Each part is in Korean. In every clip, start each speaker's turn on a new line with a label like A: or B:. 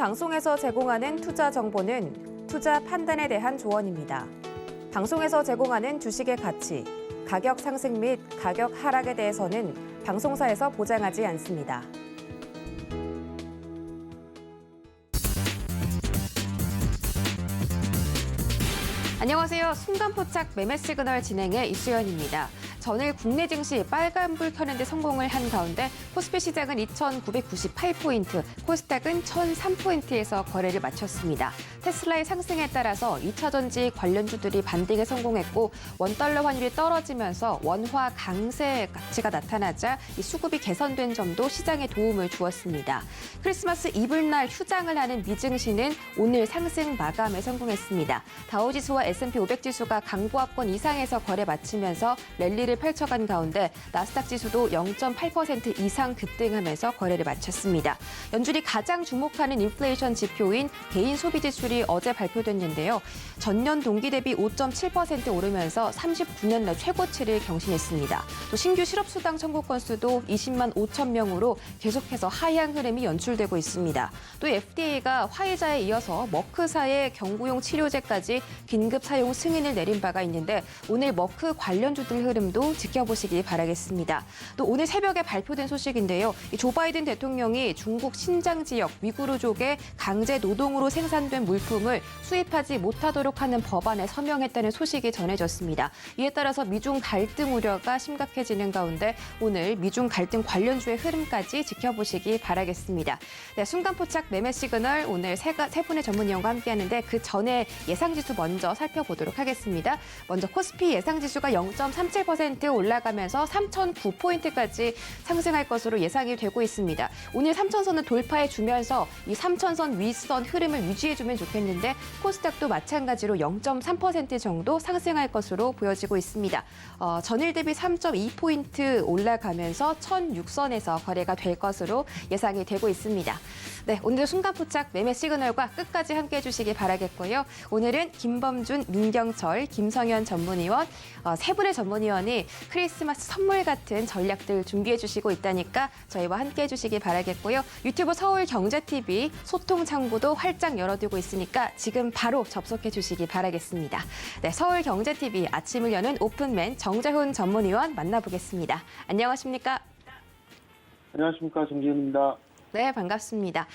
A: 방송에서 제공하는 투자 정보는 투자 판단에 대한 조언입니다. 방송에서 제공하는 주식의 가치, 가격 상승 및 가격 하락에 대해서는 방송사에서 보장하지 않습니다. 안녕하세요. 순간포착 매매 시그널 진행의 이수연입니다. 전일 국내 증시 빨간불 켜는데 성공을 한 가운데 코스피 시장은 2,998포인트, 코스닥은 1,003포인트에서 거래를 마쳤습니다. 테슬라의 상승에 따라서 2차전지 관련주들이 반등에 성공했고 원달러 환율이 떨어지면서 원화 강세 가치가 나타나자 이 수급이 개선된 점도 시장에 도움을 주었습니다. 크리스마스 이브날 휴장을 하는 미증시는 오늘 상승 마감에 성공했습니다. 다우지수와 S&P 500지수가 강보합권 이상에서 거래 마치면서 랠리를 펼쳐간 가운데 나스닥 지수도 0.8% 이상 급등하면서 거래를 마쳤습니다. 연준이 가장 주목하는 인플레이션 지표인 개인 소비 지출이 어제 발표됐는데요. 전년 동기 대비 5.7% 오르면서 39년 내 최고치를 경신했습니다. 또 신규 실업수당 청구 건수도 20만 5천 명으로 계속해서 하향 흐름이 연출되고 있습니다. 또 FDA가 화이자에 이어서 머크사의 경구용 치료제까지 긴급 사용 승인을 내린 바가 있는데 오늘 머크 관련주들 흐름도 지켜보시기 바라겠습니다. 또 오늘 새벽에 발표된 소식인데요. 조 바이든 대통령이 중국 신장 지역 위구르족의 강제 노동으로 생산된 물품을 수입하지 못하도록 하는 법안에 서명했다는 소식이 전해졌습니다. 이에 따라서 미중 갈등 우려가 심각해지는 가운데 오늘 미중 갈등 관련주의 흐름까지 지켜보시기 바라겠습니다. 네, 순간포착 매매 시그널 오늘 세 분의 전문위원과 함께하는데 그 전에 예상지수 먼저 살펴보도록 하겠습니다. 먼저 코스피 예상지수가 0.37% 올라가면서 3,009포인트까지 상승할 것으로 예상이 되고 있습니다. 오늘 3,000선을 돌파해 주면서 이 3,000선 윗선 흐름을 유지해주면 좋겠는데 코스닥도 마찬가지로 0.3% 정도 상승할 것으로 보여지고 있습니다. 전일 대비 3.2포인트 올라가면서 1,006선에서 거래가 될 것으로 예상이 되고 있습니다. 네, 오늘 순간포착 매매 시그널과 끝까지 함께해 주시기 바라겠고요. 오늘은 김범준, 민경철, 김성현 전문위원, 세 분의 전문위원이 크리스마스 선물 같은 전략들 준비해 주시고 있다니까 저희와 함께해 주시기 바라겠고요. 유튜브 서울경제TV 소통 창구도 활짝 열어두고 있으니까 지금 바로 접속해 주시기 바라겠습니다. 네, 서울경제TV 아침을 여는 오픈맨 정재훈 전문위원 만나보겠습니다. 안녕하십니까?
B: 안녕하십니까, 정재훈입니다.
A: 네, 반갑습니다.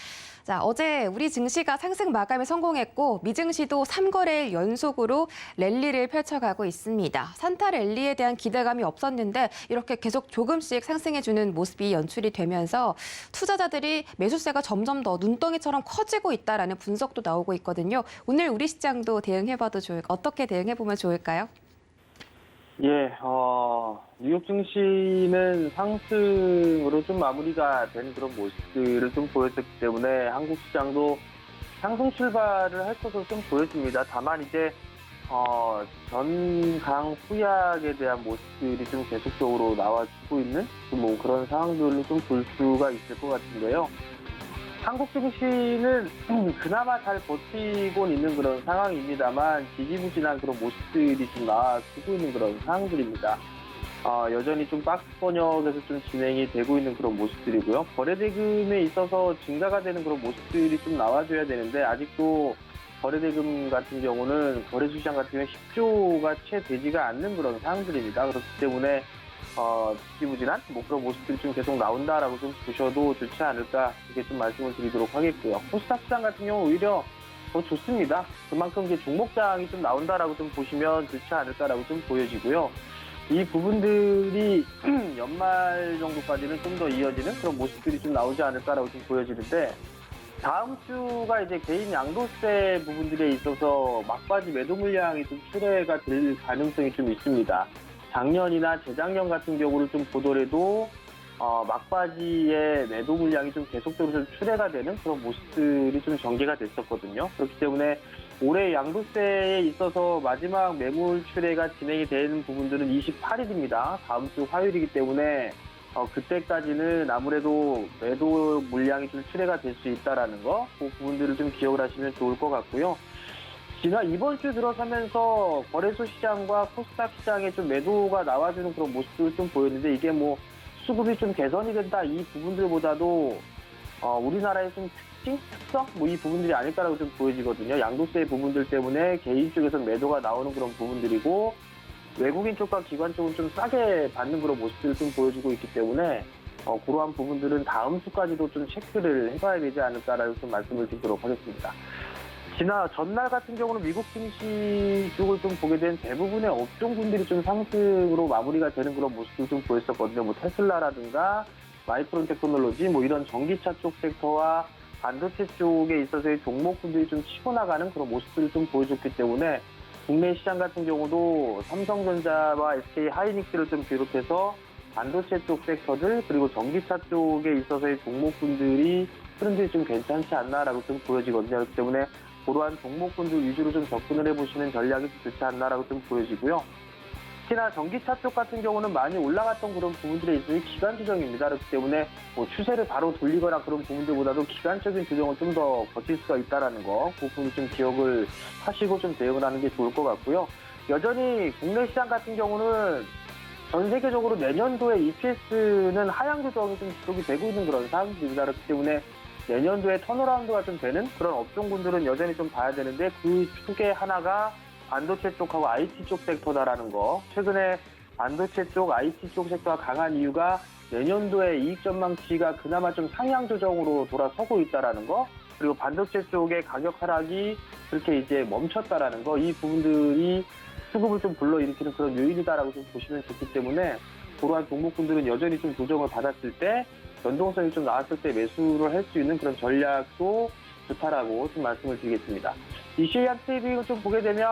A: 자, 어제 우리 증시가 상승 마감에 성공했고 미증시도 3거래일 연속으로 랠리를 펼쳐가고 있습니다. 산타 랠리에 대한 기대감이 없었는데 이렇게 계속 조금씩 상승해주는 모습이 연출이 되면서 투자자들이 매수세가 점점 더 눈덩이처럼 커지고 있다라는 분석도 나오고 있거든요. 오늘 우리 시장도 대응해봐도 어떻게 대응해보면 좋을까요?
B: 예, 뉴욕 증시는 상승으로 좀 마무리가 된 그런 모습들을 좀 보였기 때문에 한국 시장도 상승 출발을 할 것으로 좀 보여집니다. 다만 이제, 전강 후약에 대한 모습들이 좀 계속적으로 나와주고 있는 뭐 그런 상황들로 좀 볼 수가 있을 것 같은데요. 한국 증시는 그나마 잘 버티고 있는 그런 상황입니다만 지지부진한 그런 모습들이 좀 나와주고 있는 그런 상황들입니다. 여전히 좀 박스 번역에서 좀 진행이 되고 있는 그런 모습들이고요. 거래대금에 있어서 증가가 되는 그런 모습들이 좀 나와줘야 되는데 아직도 거래대금 같은 경우는 거래수시장 같은 경우는 10조가 채 되지가 않는 그런 상황들입니다. 그렇기 때문에 지지부진한 뭐 그런 모습들이 좀 계속 나온다라고 좀 보셔도 좋지 않을까 이렇게 좀 말씀을 드리도록 하겠고요. 코스닥 시장 같은 경우 오히려 더 좋습니다. 그만큼 이제 종목장이 좀 나온다라고 좀 보시면 좋지 않을까라고 좀 보여지고요. 이 부분들이 연말 정도까지는 좀 더 이어지는 그런 모습들이 좀 나오지 않을까라고 좀 보여지는데 다음 주가 이제 개인 양도세 부분들에 있어서 막바지 매도 물량이 좀 출회가 될 가능성이 좀 있습니다. 작년이나 재작년 같은 경우를 좀 보더라도 막바지에 매도 물량이 좀 계속적으로 좀 출회가 되는 그런 모습들이 좀 전개가 됐었거든요. 그렇기 때문에 올해 양도세에 있어서 마지막 매물 출회가 진행이 되는 부분들은 28일입니다. 다음 주 화요일이기 때문에 그때까지는 아무래도 매도 물량이 좀 출회가 될 수 있다라는 거, 그 부분들을 좀 기억을 하시면 좋을 것 같고요. 이번 주 들어서면서 거래소 시장과 코스닥 시장에 좀 매도가 나와주는 그런 모습들을 좀 보였는데 이게 뭐 수급이 좀 개선이 된다 이 부분들보다도 우리나라의 좀 특징, 특성 뭐 이 부분들이 아닐까라고 좀 보여지거든요. 양도세 부분들 때문에 개인 쪽에서 매도가 나오는 그런 부분들이고 외국인 쪽과 기관 쪽은 좀 싸게 받는 그런 모습들을 좀 보여주고 있기 때문에 그러한 부분들은 다음 주까지도 좀 체크를 해봐야 되지 않을까라고 좀 말씀을 드리도록 하겠습니다. 전날 같은 경우는 미국 증시 쪽을 좀 보게 된 대부분의 업종군들이 좀 상승으로 마무리가 되는 그런 모습을 좀 보였었거든요. 뭐 테슬라라든가 마이크론 테크놀로지 뭐 이런 전기차 쪽 섹터와 반도체 쪽에 있어서의 종목군들이 좀 치고 나가는 그런 모습들을 좀 보여줬기 때문에 국내 시장 같은 경우도 삼성전자와 SK 하이닉스를 좀 비롯해서 반도체 쪽 섹터들 그리고 전기차 쪽에 있어서의 종목군들이 흐름들이 좀 괜찮지 않나라고 좀 보여지거든요. 그렇기 때문에 그러한 종목군들 위주로 좀 접근을 해보시는 전략이 좋지 않나라고 좀 보여지고요. 특히나 전기차 쪽 같은 경우는 많이 올라갔던 그런 부분들에 있어서 기간 조정입니다. 그렇기 때문에 뭐 추세를 바로 돌리거나 그런 부분들보다도 기간적인 조정을 좀 더 버틸 수가 있다는 거, 그 부분을 좀 기억을 하시고 좀 대응을 하는 게 좋을 것 같고요. 여전히 국내 시장 같은 경우는 전 세계적으로 내년도에 EPS는 하향 조정이 좀 지속이 되고 있는 그런 상황입니다. 그렇기 때문에 내년도에 턴어라운드가 좀 되는 그런 업종군들은 여전히 좀 봐야 되는데 그 축의 하나가 반도체 쪽하고 IT 쪽 섹터다라는 거. 최근에 반도체 쪽, IT 쪽 섹터가 강한 이유가 내년도에 이익 전망치가 그나마 좀 상향 조정으로 돌아서고 있다라는 거. 그리고 반도체 쪽의 가격 하락이 그렇게 이제 멈췄다라는 거. 이 부분들이 수급을 좀 불러일으키는 그런 요인이다라고 좀 보시면 좋기 때문에 그러한 종목군들은 여전히 좀 조정을 받았을 때 연동성이 좀 나왔을 때 매수를 할 수 있는 그런 전략도 좋다라고 좀 말씀을 드리겠습니다. 이시안 테이블을 좀 보게 되면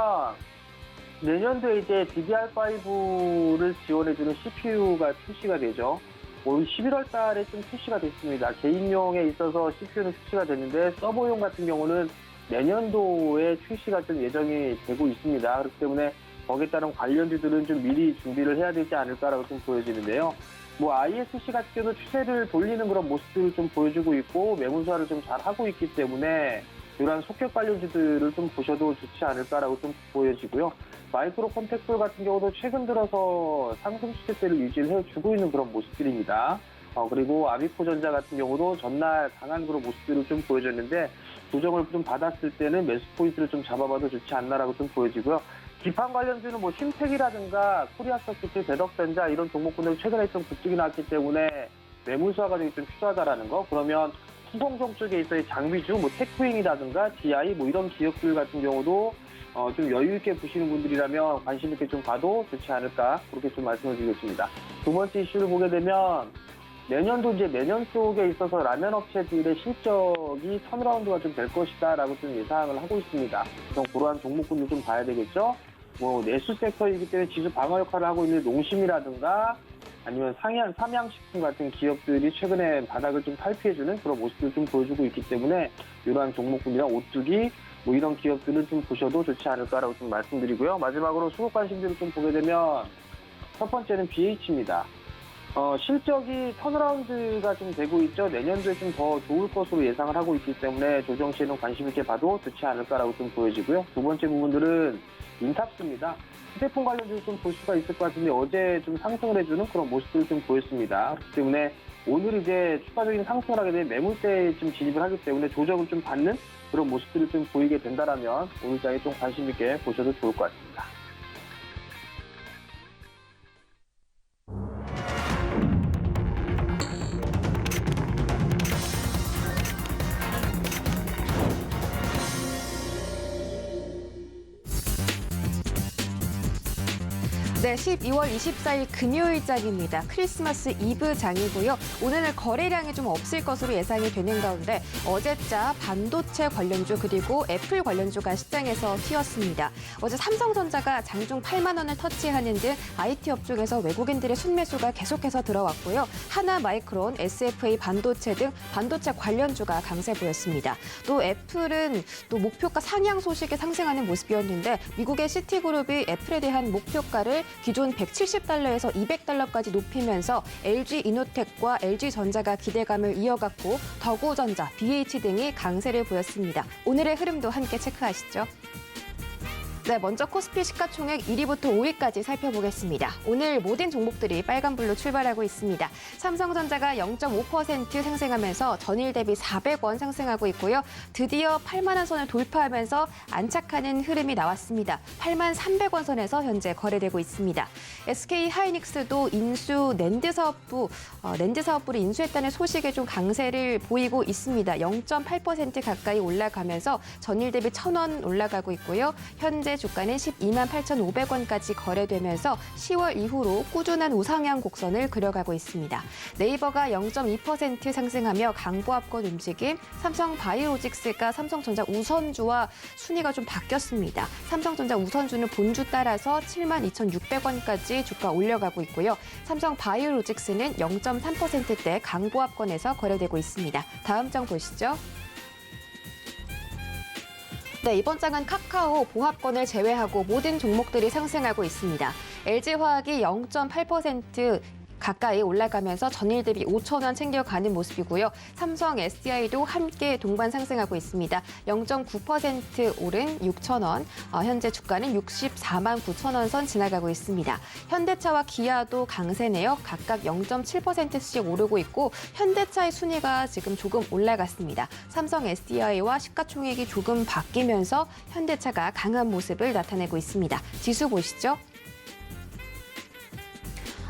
B: 내년도에 이제 DDR5를 지원해주는 CPU가 출시가 되죠. 올 11월 달에 좀 출시가 됐습니다. 개인용에 있어서 CPU는 출시가 됐는데 서버용 같은 경우는 내년도에 출시가 좀 예정이 되고 있습니다. 그렇기 때문에 거기에 따른 관련주들은 좀 미리 준비를 해야 되지 않을까라고 좀 보여지는데요. 뭐 ISC 같은 경우도 추세를 돌리는 그런 모습들을 좀 보여주고 있고 매물수화를 좀 잘 하고 있기 때문에 이러한 속격 관련주들을 좀 보셔도 좋지 않을까라고 좀 보여지고요. 마이크로 콘택트 같은 경우도 최근 들어서 상승 추세대를 유지해주고 있는 그런 모습들입니다. 그리고 아비코전자 같은 경우도 전날 강한 그런 모습들을 좀 보여줬는데 조정을 좀 받았을 때는 매수 포인트를 좀 잡아봐도 좋지 않나라고 좀 보여지고요. 기판 관련주는 뭐 심택이라든가 코리아서키트, 대덕전자 이런 종목군들 최근에 좀 급등이 나왔기 때문에 매물수화 과정이 좀 필요하다라는 거. 그러면 후공정 쪽에 있어의 장비주, 뭐 테크윙이라든가 GI 뭐 이런 기업들 같은 경우도 좀 여유 있게 보시는 분들이라면 관심 있게 좀 봐도 좋지 않을까 그렇게 좀 말씀을 드리겠습니다. 두 번째 이슈를 보게 되면 내년도 이제 내년 쪽에 있어서 라면 업체들의 실적이 턴어라운드가 좀 될 것이다라고 좀 예상을 하고 있습니다. 그럼 그러한 종목군도 좀 봐야 되겠죠. 뭐 내수 섹터이기 때문에 지수 방어 역할을 하고 있는 농심이라든가 아니면 삼양식품 같은 기업들이 최근에 바닥을 좀 탈피해주는 그런 모습을 좀 보여주고 있기 때문에 이러한 종목군이나 오뚜기 뭐 이런 기업들은 좀 보셔도 좋지 않을까라고 좀 말씀드리고요. 마지막으로 수급 관심들을 좀 보게 되면 첫 번째는 BH입니다. 실적이 턴어라운드가 좀 되고 있죠. 내년도에 좀 더 좋을 것으로 예상을 하고 있기 때문에 조정 시에는 관심 있게 봐도 좋지 않을까라고 좀 보여지고요. 두 번째 부분들은 인탑스입니다. 휴대폰 관련주를 좀 볼 수가 있을 것 같은데 어제 좀 상승을 해주는 그런 모습들을 좀 보였습니다. 그렇기 때문에 오늘 이제 추가적인 상승을 하게 되면 매물대에 좀 진입을 하기 때문에 조정을 좀 받는 그런 모습들을 좀 보이게 된다라면 오늘 장에 좀 관심 있게 보셔도 좋을 것 같습니다.
A: 네, 12월 24일 금요일장입니다. 크리스마스 이브 장이고요. 오늘은 거래량이 좀 없을 것으로 예상이 되는 가운데 어제자 반도체 관련주 그리고 애플 관련주가 시장에서 튀었습니다. 어제 삼성전자가 장중 8만 원을 터치하는 등 IT 업종에서 외국인들의 순매수가 계속해서 들어왔고요. 하나마이크론, SFA 반도체 등 반도체 관련주가 강세 보였습니다. 또 애플은 또 목표가 상향 소식에 상승하는 모습이었는데 미국의 시티그룹이 애플에 대한 목표가를 기존 170달러에서 200달러까지 높이면서 LG이노텍과 LG전자가 기대감을 이어갔고 더고전자, BH 등이 강세를 보였습니다. 오늘의 흐름도 함께 체크하시죠. 네, 먼저 코스피 시가총액 1위부터 5위까지 살펴보겠습니다. 오늘 모든 종목들이 빨간불로 출발하고 있습니다. 삼성전자가 0.5% 상승하면서 전일 대비 400원 상승하고 있고요. 드디어 8만 원 선을 돌파하면서 안착하는 흐름이 나왔습니다. 8만 300원 선에서 현재 거래되고 있습니다. SK 하이닉스도 인수 낸드 사업부를 인수했다는 소식에 좀 강세를 보이고 있습니다. 0.8% 가까이 올라가면서 전일 대비 1,000원 올라가고 있고요. 현재 주가는 12만 8,500원까지 거래되면서 10월 이후로 꾸준한 우상향 곡선을 그려가고 있습니다. 네이버가 0.2% 상승하며 강보합권 움직임, 삼성바이오로직스가 삼성전자 우선주와 순위가 좀 바뀌었습니다. 삼성전자 우선주는 본주 따라서 7만 2,600원까지 주가 올려가고 있고요. 삼성바이오로직스는 0.3%대 강보합권에서 거래되고 있습니다. 다음 장 보시죠. 네, 이번 장은 카카오 보합권을 제외하고 모든 종목들이 상승하고 있습니다. LG화학이 0.8% 가까이 올라가면서 전일 대비 5,000원 챙겨가는 모습이고요. 삼성 SDI도 함께 동반 상승하고 있습니다. 0.9% 오른 6,000원, 현재 주가는 64만 9천원 선 지나가고 있습니다. 현대차와 기아도 강세네요. 각각 0.7%씩 오르고 있고 현대차의 순위가 지금 조금 올라갔습니다. 삼성 SDI와 시가총액이 조금 바뀌면서 현대차가 강한 모습을 나타내고 있습니다. 지수 보시죠.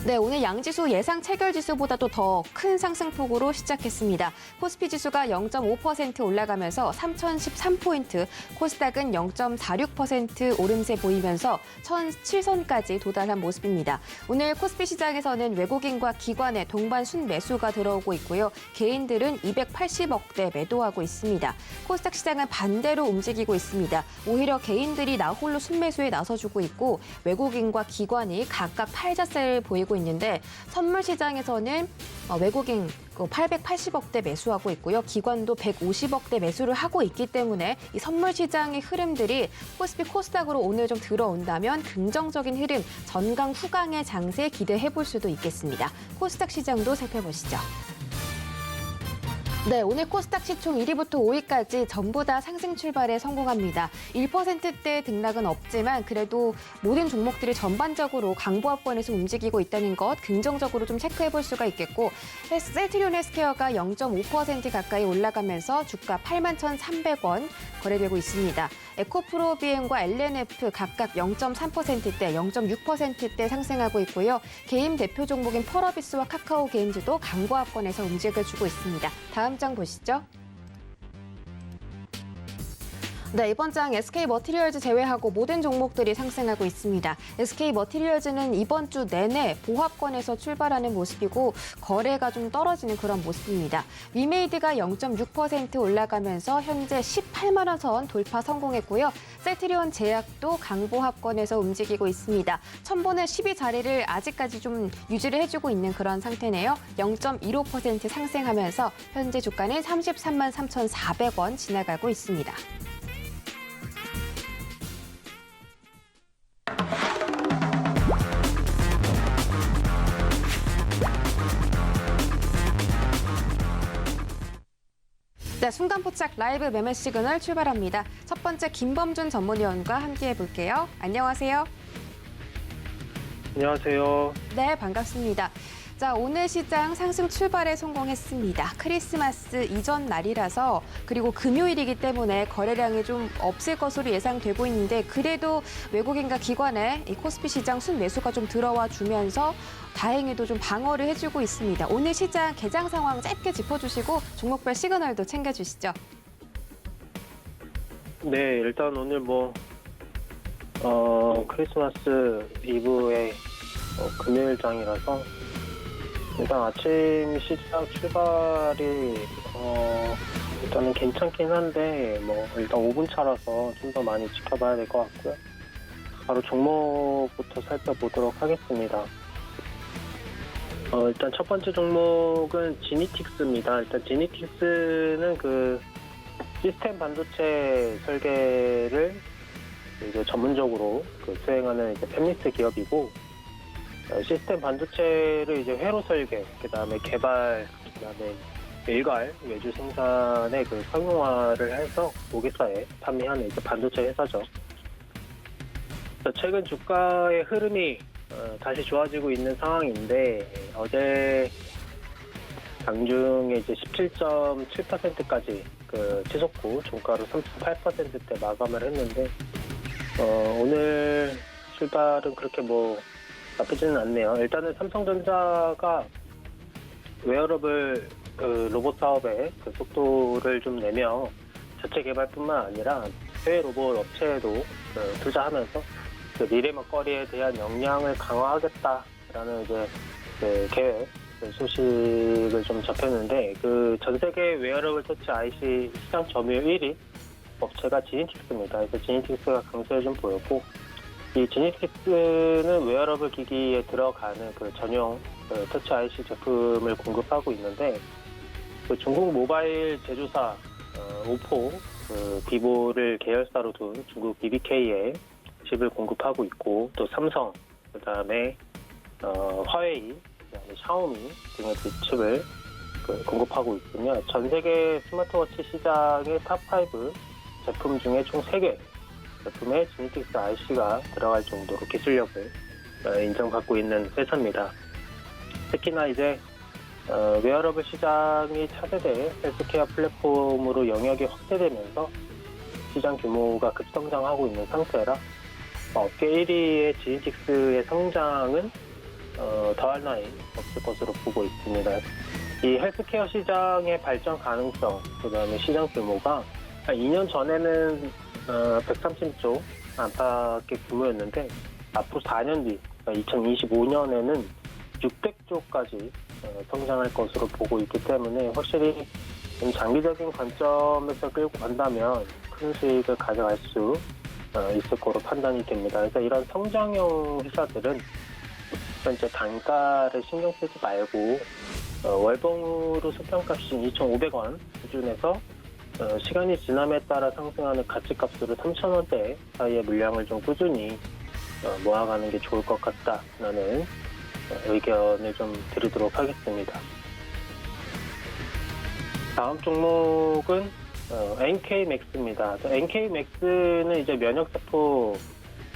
A: 네, 오늘 양지수 예상 체결지수보다도 더 큰 상승폭으로 시작했습니다. 코스피 지수가 0.5% 올라가면서 3,013포인트, 코스닥은 0.46% 오름세 보이면서 1,007선까지 도달한 모습입니다. 오늘 코스피 시장에서는 외국인과 기관의 동반 순매수가 들어오고 있고요. 개인들은 280억대 매도하고 있습니다. 코스닥 시장은 반대로 움직이고 있습니다. 오히려 개인들이 나홀로 순매수에 나서주고 있고 외국인과 기관이 각각 팔자세를 보이고 있는데 선물 시장에서는 외국인 880억대 매수하고 있고요. 기관도 150억대 매수를 하고 있기 때문에 이 선물 시장의 흐름들이 코스피 코스닥으로 오늘 좀 들어온다면 긍정적인 흐름, 전강 후강의 장세 기대해 볼 수도 있겠습니다. 코스닥 시장도 살펴보시죠. 네, 오늘 코스닥 시총 1위부터 5위까지 전부 다 상승 출발에 성공합니다. 1%대 등락은 없지만 그래도 모든 종목들이 전반적으로 강보합권에서 움직이고 있다는 것 긍정적으로 좀 체크해 볼 수가 있겠고 셀트리온 헬스케어가 0.5% 가까이 올라가면서 주가 81,300원 거래되고 있습니다. 에코프로비엠과 LNF 각각 0.3%대, 0.6%대 상승하고 있고요. 게임 대표 종목인 펄어비스와 카카오 게임즈도 강보합권에서 움직여주고 있습니다. 다음 장 보시죠. 네, 이번 장 SK머티리얼즈 제외하고 모든 종목들이 상승하고 있습니다. SK머티리얼즈는 이번 주 내내 보합권에서 출발하는 모습이고 거래가 좀 떨어지는 그런 모습입니다. 위메이드가 0.6% 올라가면서 현재 18만 원 선 돌파 성공했고요. 셀트리온 제약도 강보합권에서 움직이고 있습니다. 첨보는 10위 자리를 아직까지 좀 유지를 해주고 있는 그런 상태네요. 0.15% 상승하면서 현재 주가는 33만 3,400원 지나가고 있습니다. 네, 순간포착 라이브 매매 시그널 출발합니다. 첫 번째 김범준 전문위원과 함께 해볼게요. 안녕하세요.
B: 안녕하세요.
A: 네, 반갑습니다. 자, 오늘 시장 상승 출발에 성공했습니다. 크리스마스 이전 날이라서 그리고 금요일이기 때문에 거래량이 좀 없을 것으로 예상되고 있는데 그래도 외국인과 기관의 이 코스피 시장 순매수가 좀 들어와 주면서 다행히도 좀 방어를 해주고 있습니다. 오늘 시장 개장 상황 짧게 짚어주시고 종목별 시그널도 챙겨주시죠.
B: 네, 일단 오늘 크리스마스 이브의 금요일장이라서 일단 아침 시장 출발이 일단은 괜찮긴 한데 일단 5분 차라서 좀 더 많이 지켜봐야 될 것 같고요. 바로 종목부터 살펴보도록 하겠습니다. 일단 첫 번째 종목은 지니틱스입니다. 일단 지니틱스는 그 시스템 반도체 설계를 이제 전문적으로 수행하는 이제 팹리스 기업이고 시스템 반도체를 이제 회로 설계, 그다음에 개발, 그다음에 일괄 외주 생산의 그 상용화를 해서 고객사에 판매하는 이제 반도체 회사죠.
C: 최근 주가의 흐름이 다시 좋아지고 있는 상황인데 어제 장중에 이제 17.7%까지 지속 후 종가로 3.8%대 마감을 했는데 오늘 출발은 그렇게 나쁘지는 않네요. 일단은 삼성전자가 웨어러블 로봇 사업에 속도를 좀 내며 자체 개발뿐만 아니라 해외 로봇 업체에도 투자하면서 미래 먹거리에 대한 역량을 강화하겠다라는 이제 계획 소식을 좀 접했는데 전 세계 웨어러블 터치 IC 시장 점유율 1위 업체가 지니틱스입니다. 그래서 지니틱스가 강세를 좀 보였고 이 지니틱스는 웨어러블 기기에 들어가는 전용 터치 IC 제품을 공급하고 있는데 중국 모바일 제조사 오포 비보를 계열사로 둔 중국 BBK에 칩을 공급하고 있고 또 삼성 그다음에 화웨이 그다음에 샤오미 등의 칩을 공급하고 있으며 전 세계 스마트워치 시장의 탑5 제품 중에 총 3개 제품에 지니틱스 IC가 들어갈 정도로 기술력을 인정받고 있는 회사입니다. 특히나 이제 웨어러블 시장이 차세대 헬스케어 플랫폼으로 영역이 확대되면서 시장 규모가 급성장하고 있는 상태라 업계 1위의 지니틱스의 성장은 더할 나위 없을 것으로 보고 있습니다. 이 헬스케어 시장의 발전 가능성, 그 다음에 시장 규모가 한 2년 전에는 130조 안팎의 규모였는데 앞으로 4년 뒤, 2025년에는 600조까지 성장할 것으로 보고 있기 때문에 확실히 장기적인 관점에서 끌고 간다면 큰 수익을 가져갈 수 있을 거로 판단이 됩니다. 그래서 이런 성장형 회사들은 현재 단가를 신경 쓰지 말고 월봉으로 수평값인 2,500원 수준에서 시간이 지남에 따라 상승하는 가치값으로 3,000원대 사이의 물량을 좀 꾸준히 모아가는 게 좋을 것 같다라는 의견을 좀 드리도록 하겠습니다. 다음 종목은 NK맥스입니다. NK맥스는 이제 면역세포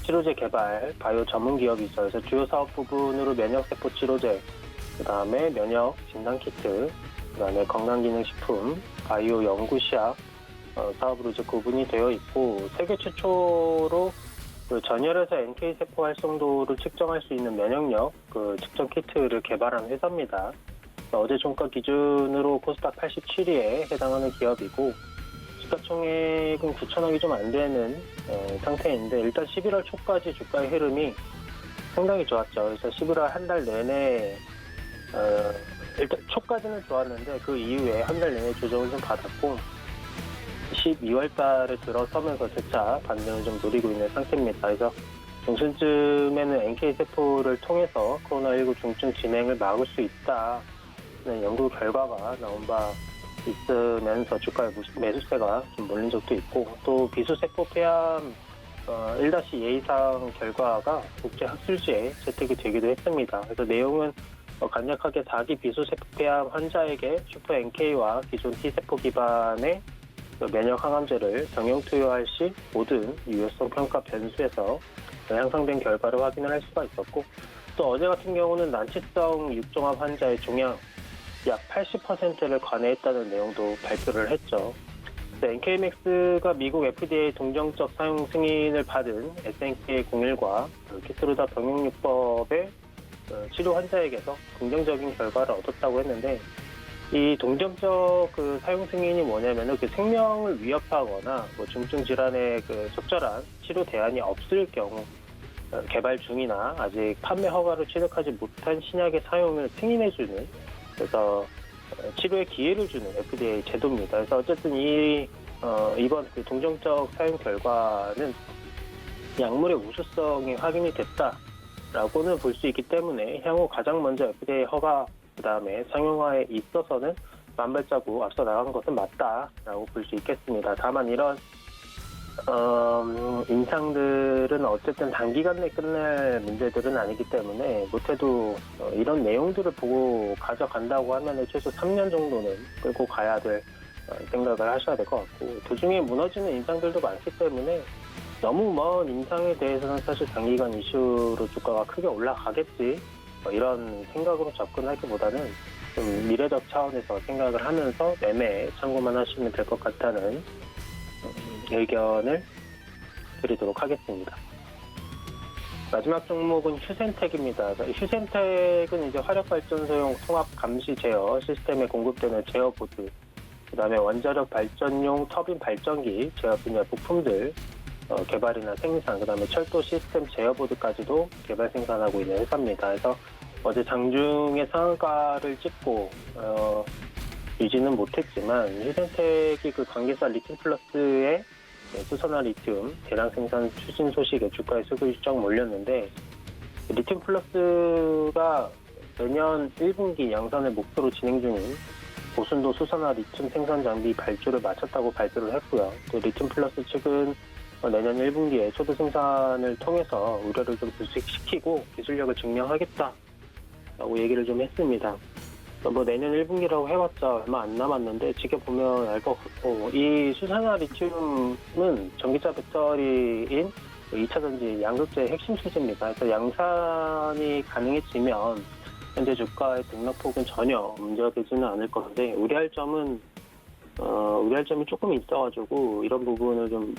C: 치료제 개발 바이오 전문 기업이죠. 그래서 주요 사업 부분으로 면역세포 치료제, 그 다음에 면역 진단 키트, 그 다음에 건강기능식품, 바이오 연구시약 사업으로 이제 구분이 되어 있고 세계 최초로 전열에서 NK세포 활성도를 측정할 수 있는 면역력 측정 키트를 개발한 회사입니다. 어제 종가 기준으로 코스닥 87위에 해당하는 기업이고 시가총액은 9천억이 좀 안 되는 상태인데 일단 11월 초까지 주가의 흐름이 상당히 좋았죠. 그래서 11월 한 달 내내 일단 초까지는 좋았는데 그 이후에 한 달 내내 조정을 좀 받았고 12월 달에 들어서면서 재차 반등을 좀 노리고 있는 상태입니다. 그래서 중순쯤에는 NK세포를 통해서 코로나19 중증 진행을 막을 수 있다는 연구 결과가 나온 바 있으면서 주가의 매수세가 좀 몰린 적도 있고 또 비수세포 폐암 1-예의사항 결과가 국제학술지에 채택이 되기도 했습니다. 그래서 내용은 간략하게 4기 비수세포 폐암 환자에게 슈퍼 NK와 기존 T세포 기반의 면역 항암제를 병용 투여할 시 모든 유효성 평가 변수에서 향상된 결과를 확인을 할 수가 있었고 또 어제 같은 경우는 난치성 육종합 환자의 종양 약 80%를 관해했다는 내용도 발표를 했죠. NK맥스가 미국 FDA 동정적 사용 승인을 받은 SNK-01과 키스루다 병용요법의 치료 환자에게서 긍정적인 결과를 얻었다고 했는데 이 동정적 사용 승인이 뭐냐면은 생명을 위협하거나 중증 질환의 적절한 치료 대안이 없을 경우 개발 중이나 아직 판매 허가를 취득하지 못한 신약의 사용을 승인해주는 그래서 치료의 기회를 주는 FDA 제도입니다. 그래서 어쨌든 이번 동정적 사용 결과는 약물의 우수성이 확인이 됐다라고는 볼 수 있기 때문에 향후 가장 먼저 FDA 허가 그다음에 상용화에 있어서는 만 발자국 앞서 나간 것은 맞다라고 볼 수 있겠습니다. 다만 이런 인상들은 어쨌든 단기간 내에 끝날 문제들은 아니기 때문에 못해도 이런 내용들을 보고 가져간다고 하면 최소 3년 정도는 끌고 가야 될 생각을 하셔야 될 것 같고 도중에 무너지는 인상들도 많기 때문에 너무 먼 인상에 대해서는 사실 단기간 이슈로 주가가 크게 올라가겠지 이런 생각으로 접근하기보다는 좀 미래적 차원에서 생각을 하면서 매매에 참고만 하시면 될 것 같다는 의견을 드리도록 하겠습니다. 마지막 종목은 휴센텍입니다. 휴센텍은 이제 화력발전소용 통합 감시 제어 시스템에 공급되는 제어보드, 그다음에 원자력 발전용 터빈 발전기 제어 분야 부품들 개발이나 생산, 그다음에 철도 시스템 제어보드까지도 개발 생산하고 있는 회사입니다. 그래서 어제 장중에 상한가를 찍고 유지는 못했지만 휴센텍이 그 관계사 리튬플러스의 수선화 리튬 대량 생산 추진 소식에 주가에 슬쩍 몰렸는데, 리튬플러스가 내년 1분기 양산을 목표로 진행 중인 고순도 수선화 리튬 생산 장비 발주를 마쳤다고 발표를 했고요. 또 리튬플러스 측은 내년 1분기에 초도 생산을 통해서 우려를 좀 불식시키고 기술력을 증명하겠다라고 얘기를 좀 했습니다. 뭐 내년 1분기라고 해봤자 얼마 안 남았는데 지켜보면 알 것 같고, 이 수산화 리튬은 전기차 배터리인 2차전지 양극재의 핵심 소재입니다. 그래서 양산이 가능해지면 현재 주가의 등락폭은 전혀 문제가 되지는 않을 건데, 우려할 점이 조금 있어가지고 이런 부분을 좀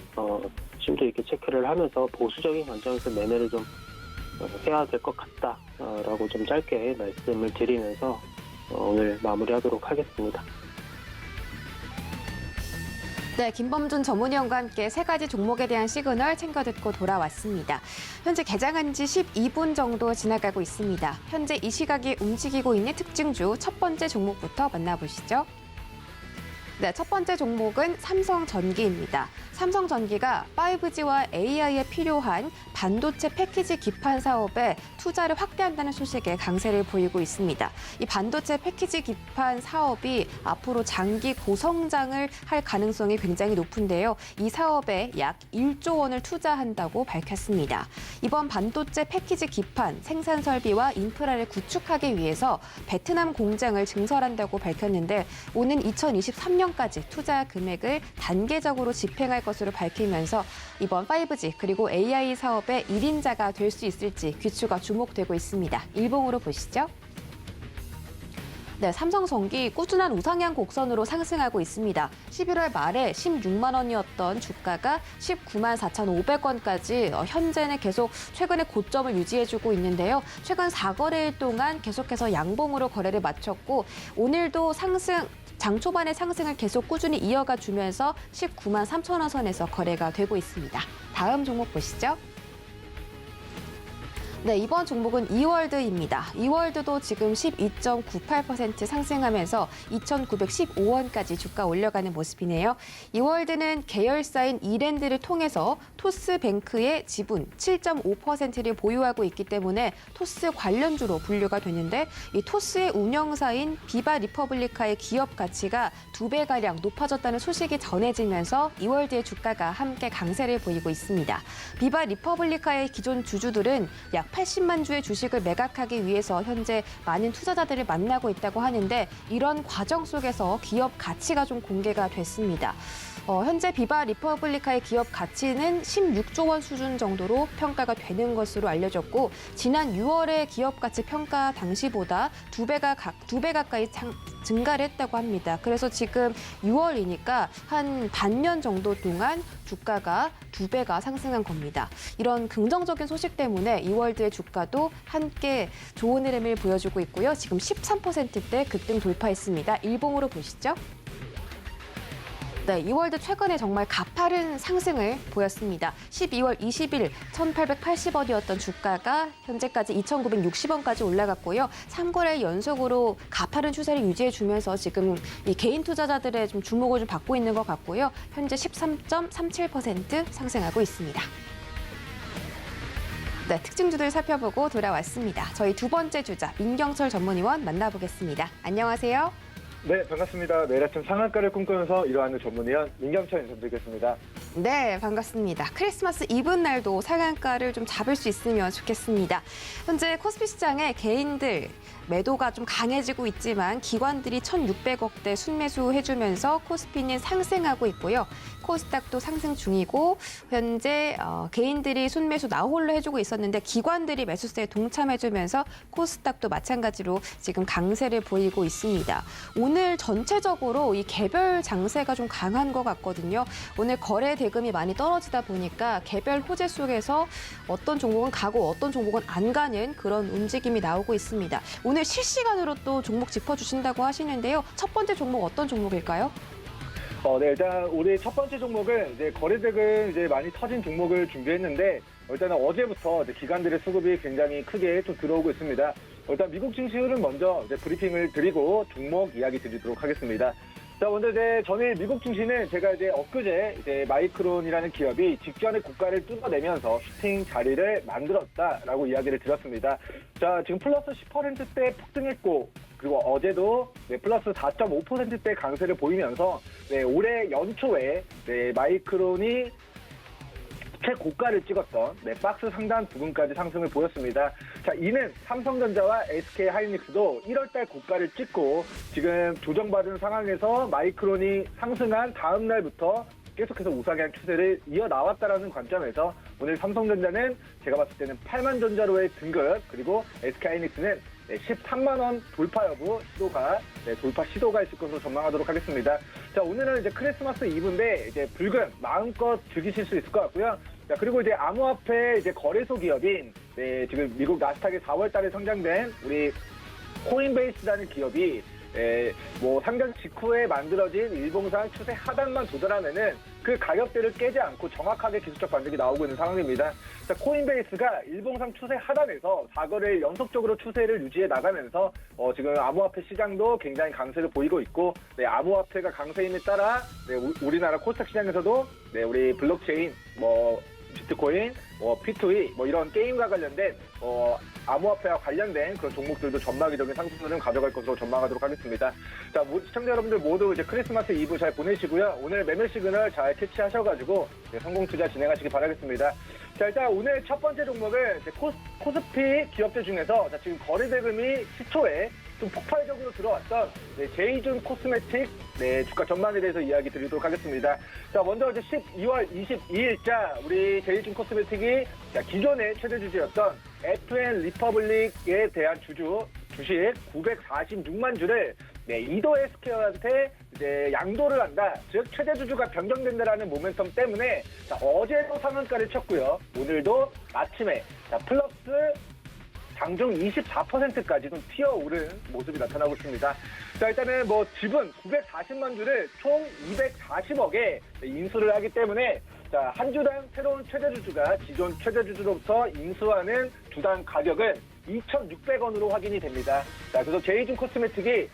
C: 심도 있게 체크를 하면서 보수적인 관점에서 매매를 좀 해야 될 것 같다라고 좀 짧게 말씀을 드리면서 오늘 마무리하도록 하겠습니다.
A: 네, 김범준 전문위원과 함께 세 가지 종목에 대한 시그널 챙겨 듣고 돌아왔습니다. 현재 개장한 지 12분 정도 지나가고 있습니다. 현재 이 시각이 움직이고 있는 특징주 첫 번째 종목부터 만나보시죠. 네, 첫 번째 종목은 삼성전기입니다. 삼성전기가 5G와 AI에 필요한 반도체 패키지 기판 사업에 투자를 확대한다는 소식에 강세를 보이고 있습니다. 이 반도체 패키지 기판 사업이 앞으로 장기 고성장을 할 가능성이 굉장히 높은데요. 이 사업에 약 1조 원을 투자한다고 밝혔습니다. 이번 반도체 패키지 기판 생산 설비와 인프라를 구축하기 위해서 베트남 공장을 증설한다고 밝혔는데, 오는 2023년까지 투자 금액을 단계적으로 집행할 것으로 밝히면서 이번 5G 그리고 AI 사업의 1인자가 될 수 있을지 귀추가 주목되고 있습니다. 일봉으로 보시죠. 네, 삼성전기 꾸준한 우상향 곡선으로 상승하고 있습니다. 11월 말에 16만 원이었던 주가가 19만 4,500원까지 현재는 계속 최근에 고점을 유지해주고 있는데요. 최근 4거래일 동안 계속해서 양봉으로 거래를 마쳤고, 오늘도 장 초반의 상승을 계속 꾸준히 이어가 주면서 19만 3천 원 선에서 거래가 되고 있습니다. 다음 종목 보시죠. 네, 이번 종목은 이월드입니다. 이월드도 지금 12.98% 상승하면서 2,915원까지 주가 올려가는 모습이네요. 이월드는 계열사인 이랜드를 통해서 토스뱅크의 지분 7.5%를 보유하고 있기 때문에 토스 관련주로 분류가 되는데, 이 토스의 운영사인 비바 리퍼블리카의 기업 가치가 2배가량 높아졌다는 소식이 전해지면서 이월드의 주가가 함께 강세를 보이고 있습니다. 비바 리퍼블리카의 기존 주주들은 약 80만 주의 주식을 매각하기 위해서 현재 많은 투자자들을 만나고 있다고 하는데, 이런 과정 속에서 기업 가치가 좀 공개가 됐습니다. 현재 비바 리퍼블리카의 기업 가치는 16조 원 수준 정도로 평가가 되는 것으로 알려졌고, 지난 6월의 기업 가치 평가 당시보다 2배 가까이 증가를 했다고 합니다. 그래서 지금 6월이니까 한 반년 정도 동안 주가가 2배가 상승한 겁니다. 이런 긍정적인 소식 때문에 이월드의 주가도 함께 좋은 흐름을 보여주고 있고요. 지금 13%대 급등 돌파했습니다. 일봉으로 보시죠. 네, 이월드 최근에 정말 가파른 상승을 보였습니다. 12월 20일 1,880원이었던 주가가 현재까지 2,960원까지 올라갔고요. 3거래 연속으로 가파른 추세를 유지해주면서 지금 이 개인 투자자들의 좀 주목을 좀 받고 있는 것 같고요. 현재 13.37% 상승하고 있습니다. 네, 특징주들 살펴보고 돌아왔습니다. 저희 두 번째 주자 민경철 전문위원 만나보겠습니다. 안녕하세요.
D: 네, 반갑습니다. 매일 아침 상한가를 꿈꾸면서 일어나는 전문위원 민경철 인사드리겠습니다.
A: 네, 반갑습니다. 크리스마스 이브 날도 상한가를 좀 잡을 수 있으면 좋겠습니다. 현재 코스피 시장에 개인들 매도가 좀 강해지고 있지만 기관들이 1,600억대 순매수 해주면서 코스피는 상승하고 있고요. 코스닥도 상승 중이고 현재 개인들이 순매수 나홀로 해주고 있었는데 기관들이 매수세에 동참해주면서 코스닥도 마찬가지로 지금 강세를 보이고 있습니다. 오늘 전체적으로 이 개별 장세가 좀 강한 것 같거든요. 오늘 거래 대금이 많이 떨어지다 보니까 개별 호재 속에서 어떤 종목은 가고 어떤 종목은 안 가는 그런 움직임이 나오고 있습니다. 오늘 실시간으로 또 종목 짚어주신다고 하시는데요. 첫 번째 종목 어떤 종목일까요?
D: 네, 일단 우리 첫 번째 종목은 이제 거래대금 이제 많이 터진 종목을 준비했는데 일단은 어제부터 이제 기관들의 수급이 굉장히 크게 좀 들어오고 있습니다. 일단 미국 증시 흐름 먼저 이제 브리핑을 드리고 종목 이야기 드리도록 하겠습니다. 자, 먼저 이제 전일 미국 증시는 제가 이제 엊그제 이제 마이크론이라는 기업이 직전에 고가를 뚫어내면서 슈팅 자리를 만들었다라고 이야기를 드렸습니다. 자, 지금 플러스 10%대 폭등했고, 그리고 어제도 플러스 4.5%대 강세를 보이면서 올해 연초에 마이크론이 최고가를 찍었던 박스 상단 부근까지 상승을 보였습니다. 자, 이는 삼성전자와 SK하이닉스도 1월달 고가를 찍고 지금 조정받은 상황에서 마이크론이 상승한 다음 날부터 계속해서 우상향 추세를 이어나왔다라는 관점에서 오늘 삼성전자는 제가 봤을 때는 8만 전자로의 등급, 그리고 SK하이닉스는 13만 원 돌파 여부 시도가 돌파 시도가 있을 것으로 전망하도록 하겠습니다. 자, 오늘은 이제 크리스마스 이브인데 이제 불금 마음껏 즐기실 수 있을 것 같고요. 자, 그리고 이제 암호화폐 이제 거래소 기업인 지금 미국 나스닥에 4월달에 상장된 우리 코인베이스라는 기업이 상장 직후에 만들어진 일봉상 추세 하단만 도달하면은 그 가격대를 깨지 않고 정확하게 기술적 반등이 나오고 있는 상황입니다. 자, 코인베이스가 일봉상 추세 하단에서 4거래일 연속적으로 추세를 유지해 나가면서 지금 암호화폐 시장도 굉장히 강세를 보이고 있고, 암호화폐가 강세임에 따라 우리나라 코스닥 시장에서도 우리 블록체인, 비트코인, P2E 이런 게임과 관련된 암호화폐와 관련된 그런 종목들도 전방위적인 상승률을 가져갈 것으로 전망하도록 하겠습니다. 자, 시청자 여러분들 모두 이제 크리스마스 이브 잘 보내시고요. 오늘 매매 시그널 잘 캐치하셔가지고 성공 투자 진행하시기 바라겠습니다. 자, 일단 오늘 첫 번째 종목은 코스피 기업들 중에서 지금 거래 대금이 시초에 좀 폭발적으로 들어왔던 제이준 코스메틱 주가 전망에 대해서 이야기 드리도록 하겠습니다. 자, 먼저 이제 12월 22일자 우리 제이준 코스메틱이 기존의 최대 주주였던 FN 리퍼블릭에 대한 주식 946만 주를 이도 헬스케어한테 이제 양도를 한다. 즉 최대 주주가 변경된다라는 모멘텀 때문에 어제도 상한가를 쳤고요. 오늘도 아침에 플러스 장중 24%까지 좀 튀어오른 모습이 나타나고 있습니다. 자, 일단은 지분 940만 주를 총 240억에 인수를 하기 때문에 한 주당 새로운 최대주주가 기존 최대주주로부터 인수하는 주당 가격은 2,600원으로 확인이 됩니다. 자, 그래서 제이준 코스메틱이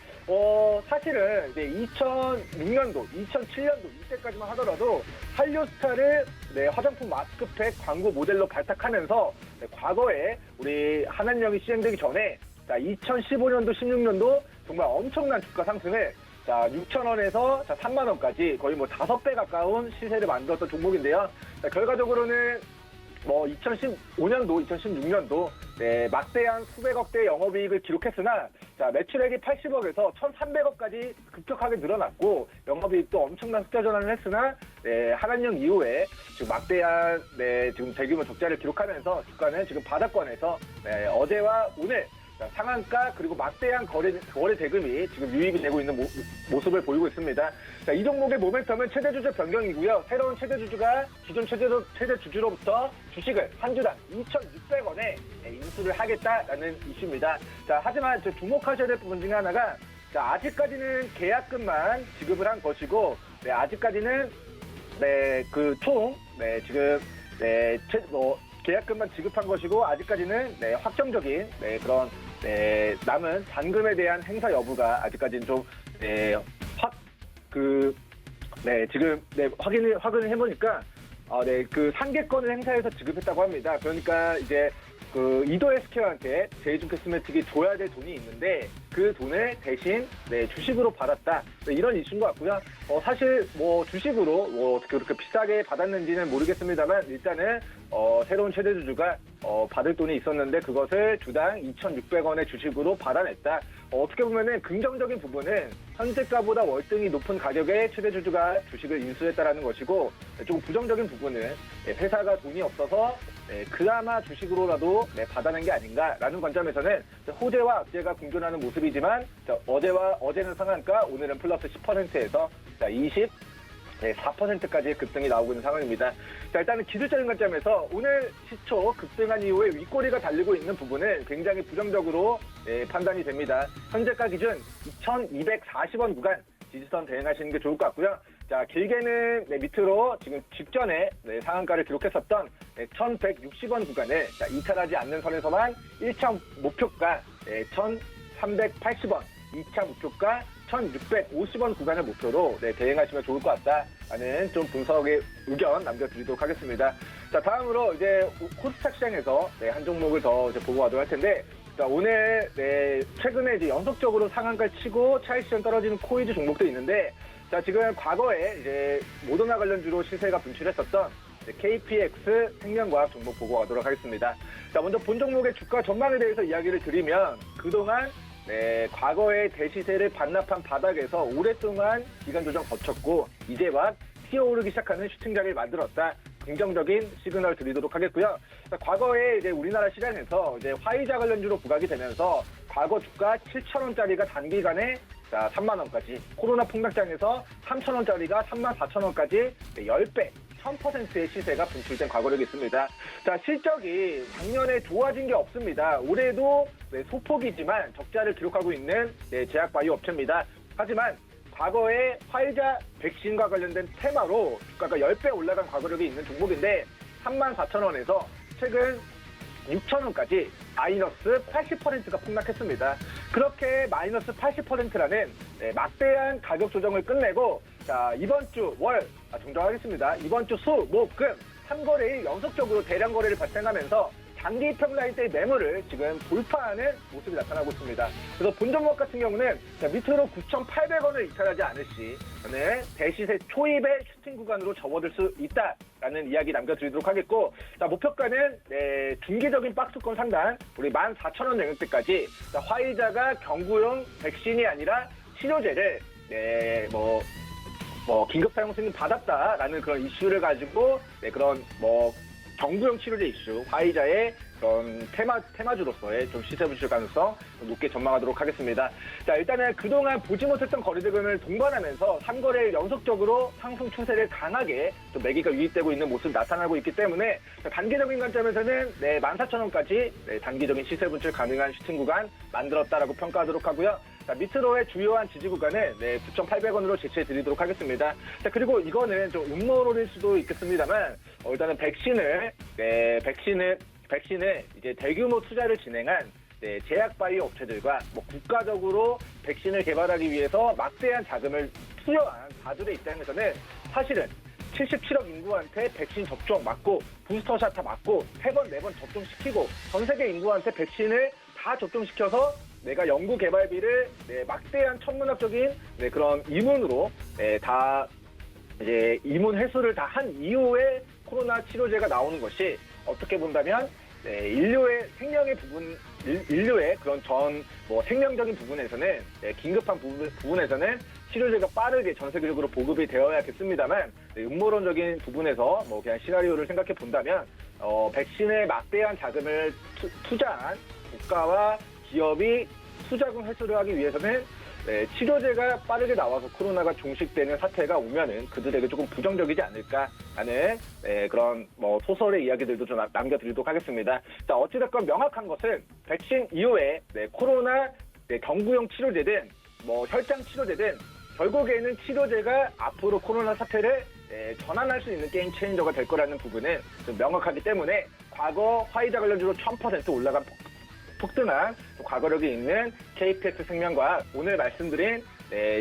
D: 사실은 이제 2006년도, 2007년도 이때까지만 하더라도 한류스타를 화장품 마스크팩 광고 모델로 발탁하면서 과거에 우리 한한령이 시행되기 전에 2015년도, 16년도 정말 엄청난 주가 상승을 6,000원에서 3만 원까지 거의 5배 가까운 시세를 만들었던 종목인데요. 결과적으로는 2015년도, 2016년도 막대한 수백억대 영업이익을 기록했으나 매출액이 80억에서 1,300억까지 급격하게 늘어났고 영업이익도 엄청난 흑자 전환을 했으나 한한령 이후에 지금 막대한 지금 대규모 적자를 기록하면서 주가는 지금 바닥권에서 어제와 오늘 상한가 그리고 막대한 거래 대금이 지금 유입이 되고 있는 모습을 보이고 있습니다. 자, 이 종목의 모멘텀은 최대주주 변경이고요. 새로운 최대주주가 기존 최대주주로부터 주식을 한 주당 2,600원에 인수를 하겠다라는 이슈입니다. 자, 하지만 주목하셔야 될 부분 중에 하나가 아직까지는 계약금만 지급을 한 것이고 아직까지는 지금 계약금만 지급한 것이고 아직까지는 확정적인 그런 남은 잔금에 대한 행사 여부가 아직까지는 좀 지금 확인을 해보니까 그 상계권을 행사해서 지급했다고 합니다. 그러니까 이제 그 이도 헬스케어한테 제이준 코스메틱이 줘야 될 돈이 있는데 그 돈을 대신 주식으로 받았다. 이런 이슈인 것 같고요. 사실 뭐 주식으로 뭐 어떻게 그렇게 비싸게 받았는지는 모르겠습니다만 일단은 새로운 최대주주가 받을 돈이 있었는데 그것을 주당 2,600원의 주식으로 받아냈다. 어떻게 보면은 긍정적인 부분은 현재가보다 월등히 높은 가격에 최대주주가 주식을 인수했다라는 것이고, 좀 부정적인 부분은 회사가 돈이 없어서 그나마 주식으로라도 받아낸 게 아닌가라는 관점에서는 호재와 악재가 공존하는 모습이지만, 어제는 상한가, 오늘은 플러스 10%에서 4%까지의 급등이 나오고 있는 상황입니다. 자, 일단은 기술적인 관점에서 오늘 시초 급등한 이후에 윗꼬리가 달리고 있는 부분은 굉장히 부정적으로 판단이 됩니다. 현재가 기준 2,240원 구간 지지선 대응하시는 게 좋을 것 같고요. 자, 길게는 밑으로 지금 직전에 상한가를 기록했었던 1,160원 구간을 이탈하지 않는 선에서만 1차 목표가 1,380원, 2차 목표가 1,650원 구간을 목표로 대응하시면 좋을 것 같다라는 좀 분석의 의견 남겨드리도록 하겠습니다. 자, 다음으로 이제 코스닥 시장에서 한 종목을 더 이제 보고 가도록 할 텐데, 자, 오늘 최근에 이제 연속적으로 상한가를 치고 차익실현 떨어지는 코이즈 종목도 있는데, 자, 지금 과거에 이제 모더나 관련주로 시세가 분출했었던 KPX 생명과학 종목 보고 가도록 하겠습니다. 자, 먼저 본 종목의 주가 전망에 대해서 이야기를 드리면, 그동안 과거의 대시세를 반납한 바닥에서 오랫동안 기간 조정 거쳤고 이제 막 튀어오르기 시작하는 슈팅장을 만들었다. 긍정적인 시그널 드리도록 하겠고요. 자, 과거에 이제 우리나라 시장에서 이제 화이자 관련주로 부각이 되면서 과거 주가 7,000원짜리가 단기간에 3만 원까지, 코로나 폭락장에서 3,000원짜리가 34,000원까지 10배. 1000%의 시세가 분출된 과거력이 있습니다. 자, 실적이 작년에 좋아진 게 없습니다. 올해도 소폭이지만 적자를 기록하고 있는 제약바이오 업체입니다. 하지만 과거에 화이자 백신과 관련된 테마로 주가가 10배 올라간 과거력이 있는 종목인데 34,000원에서 최근 6,000원까지 마이너스 80%가 폭락했습니다. 그렇게 마이너스 80%라는 막대한 가격 조정을 끝내고, 자, 이번 주 정정하겠습니다. 이번 주 수, 목, 금 3거래일 연속적으로 대량 거래를 발생하면서 장기 평라인대의 매물을 지금 돌파하는 모습이 나타나고 있습니다. 그래서 본 종목 같은 경우는 밑으로 9,800원을 이탈하지 않을 시 저는 대시세 초입의 슈팅 구간으로 접어들 수 있다라는 이야기 남겨드리도록 하겠고, 자, 목표가는 중기적인 박스권 상단 우리 14,000원 영역대까지. 화이자가 경구용 백신이 아니라 치료제를 긴급 사용 승인 받았다라는 그런 이슈를 가지고 그런 경구용 치료제 이슈, 화이자의 그런 테마주로서의 좀 시세 분출 가능성 높게 전망하도록 하겠습니다. 자, 일단은 그동안 보지 못했던 거래대금을 동반하면서 3거래일 연속적으로 상승 추세를 강하게 좀 매기가 유입되고 있는 모습이 나타나고 있기 때문에 단기적인 관점에서는 14,000원까지 단기적인 시세 분출 가능한 슈팅 구간 만들었다라고 평가하도록 하고요. 자, 밑으로의 주요한 지지 구간은 9,800원으로 제시해 드리도록 하겠습니다. 자, 그리고 이거는 좀 음모론일 수도 있겠습니다만, 일단은 백신을 이제 대규모 투자를 진행한 제약바이오 업체들과 국가적으로 백신을 개발하기 위해서 막대한 자금을 투여한 가들의 입장에서는 사실은 77억 인구한테 백신 접종 맞고 부스터샷 다 맞고 3번, 4번 접종시키고 전 세계 인구한테 백신을 다 접종시켜서 내가 연구 개발비를 막대한 천문학적인 그런 이문으로 다 이제 이문 회수를 다 한 이후에 코로나 치료제가 나오는 것이 어떻게 본다면 인류의 그런 생명적인 부분에서는 긴급한 부분에서는 치료제가 빠르게 전 세계적으로 보급이 되어야겠습니다만, 음모론적인 부분에서 그냥 시나리오를 생각해 본다면 백신에 막대한 자금을 투자한 국가와 기업이 투자금 회수를 하기 위해서는 치료제가 빠르게 나와서 코로나가 종식되는 사태가 오면은 그들에게 조금 부정적이지 않을까 하는 그런 소설의 이야기들도 좀 남겨드리도록 하겠습니다. 자, 어찌됐건 명확한 것은 백신 이후에 코로나 경구용 치료제든 혈장 치료제든 결국에는 치료제가 앞으로 코로나 사태를 전환할 수 있는 게임 체인저가 될 거라는 부분은 좀 명확하기 때문에 과거 화이자 관련주로 1000% 올라간 폭등한 과거력이 있는 KPX 생명과 오늘 말씀드린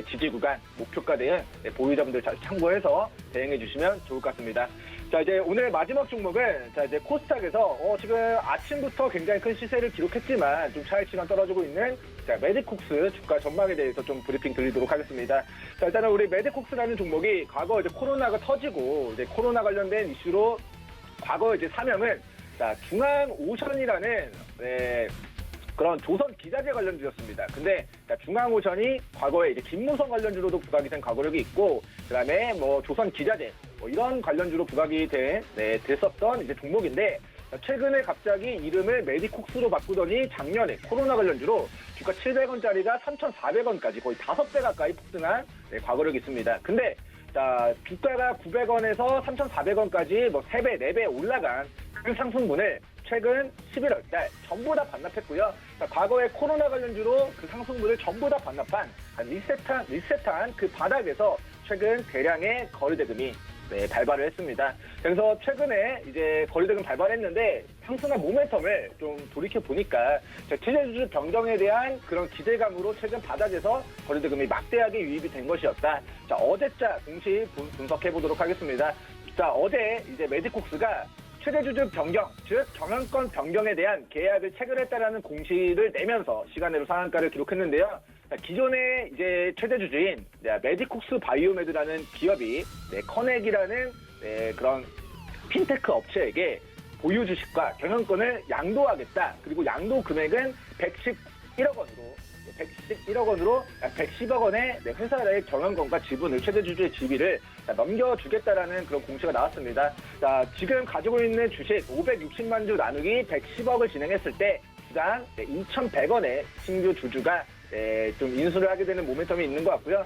D: 지지 구간, 목표가 대응 보유자분들 잘 참고해서 대응해 주시면 좋을 것 같습니다. 자, 이제 오늘 마지막 종목은 자, 이제 코스닥에서 지금 아침부터 굉장히 큰 시세를 기록했지만 좀 차익 실현 떨어지고 있는 자, 메디콕스 주가 전망에 대해서 좀 브리핑 드리도록 하겠습니다. 자, 일단은 우리 메디콕스라는 종목이 과거 이제 코로나가 터지고 이제 코로나 관련된 이슈로 과거 이제 사명은 자, 중앙오션이라는 그런 조선 기자재 관련주였습니다. 근데 중앙오션이 과거에 이제 김무성 관련주로도 부각이 된 과거력이 있고, 그다음에 뭐 조선 기자재 이런 관련주로 부각이 됐었던 이제 종목인데, 최근에 갑자기 이름을 메디콕스로 바꾸더니 작년에 코로나 관련주로 주가 700원짜리가 3,400원까지 거의 5배 가까이 폭등한 과거력이 있습니다. 근데 자, 주가가 900원에서 3,400원까지 뭐 3배, 4배 올라간 그 상승분을 최근 11월 달 전부 다 반납했고요. 자, 과거에 코로나 관련주로 그 상승분을 전부 다 반납한 리셋한 그 바닥에서 최근 대량의 거래대금이 발발을 했습니다. 그래서 최근에 이제 거래대금 발발했는데 상승한 모멘텀을 좀 돌이켜 보니까 최대주주 변경에 대한 그런 기대감으로 최근 바닥에서 거래대금이 막대하게 유입이 된 것이었다. 자, 어제자 공시 분석해 보도록 하겠습니다. 자, 어제 이제 메디콕스가 최대주주 변경, 즉 경영권 변경에 대한 계약을 체결했다라는 공시를 내면서 시간으로 상한가를 기록했는데요. 기존의 이제 최대주주인 메디콕스 바이오메드라는 기업이 커넥이라는 그런 핀테크 업체에게 보유 주식과 경영권을 양도하겠다. 그리고 양도 금액은 111억 원으로 110억 원의 회사 내 경영권과 지분을 최대주주의 지위를 넘겨주겠다라는 그런 공시가 나왔습니다. 자, 지금 가지고 있는 주식 560만 주 나누기 110억을 진행했을 때 주당 2,100원의 신규 주주가 좀 인수를 하게 되는 모멘텀이 있는 것 같고요.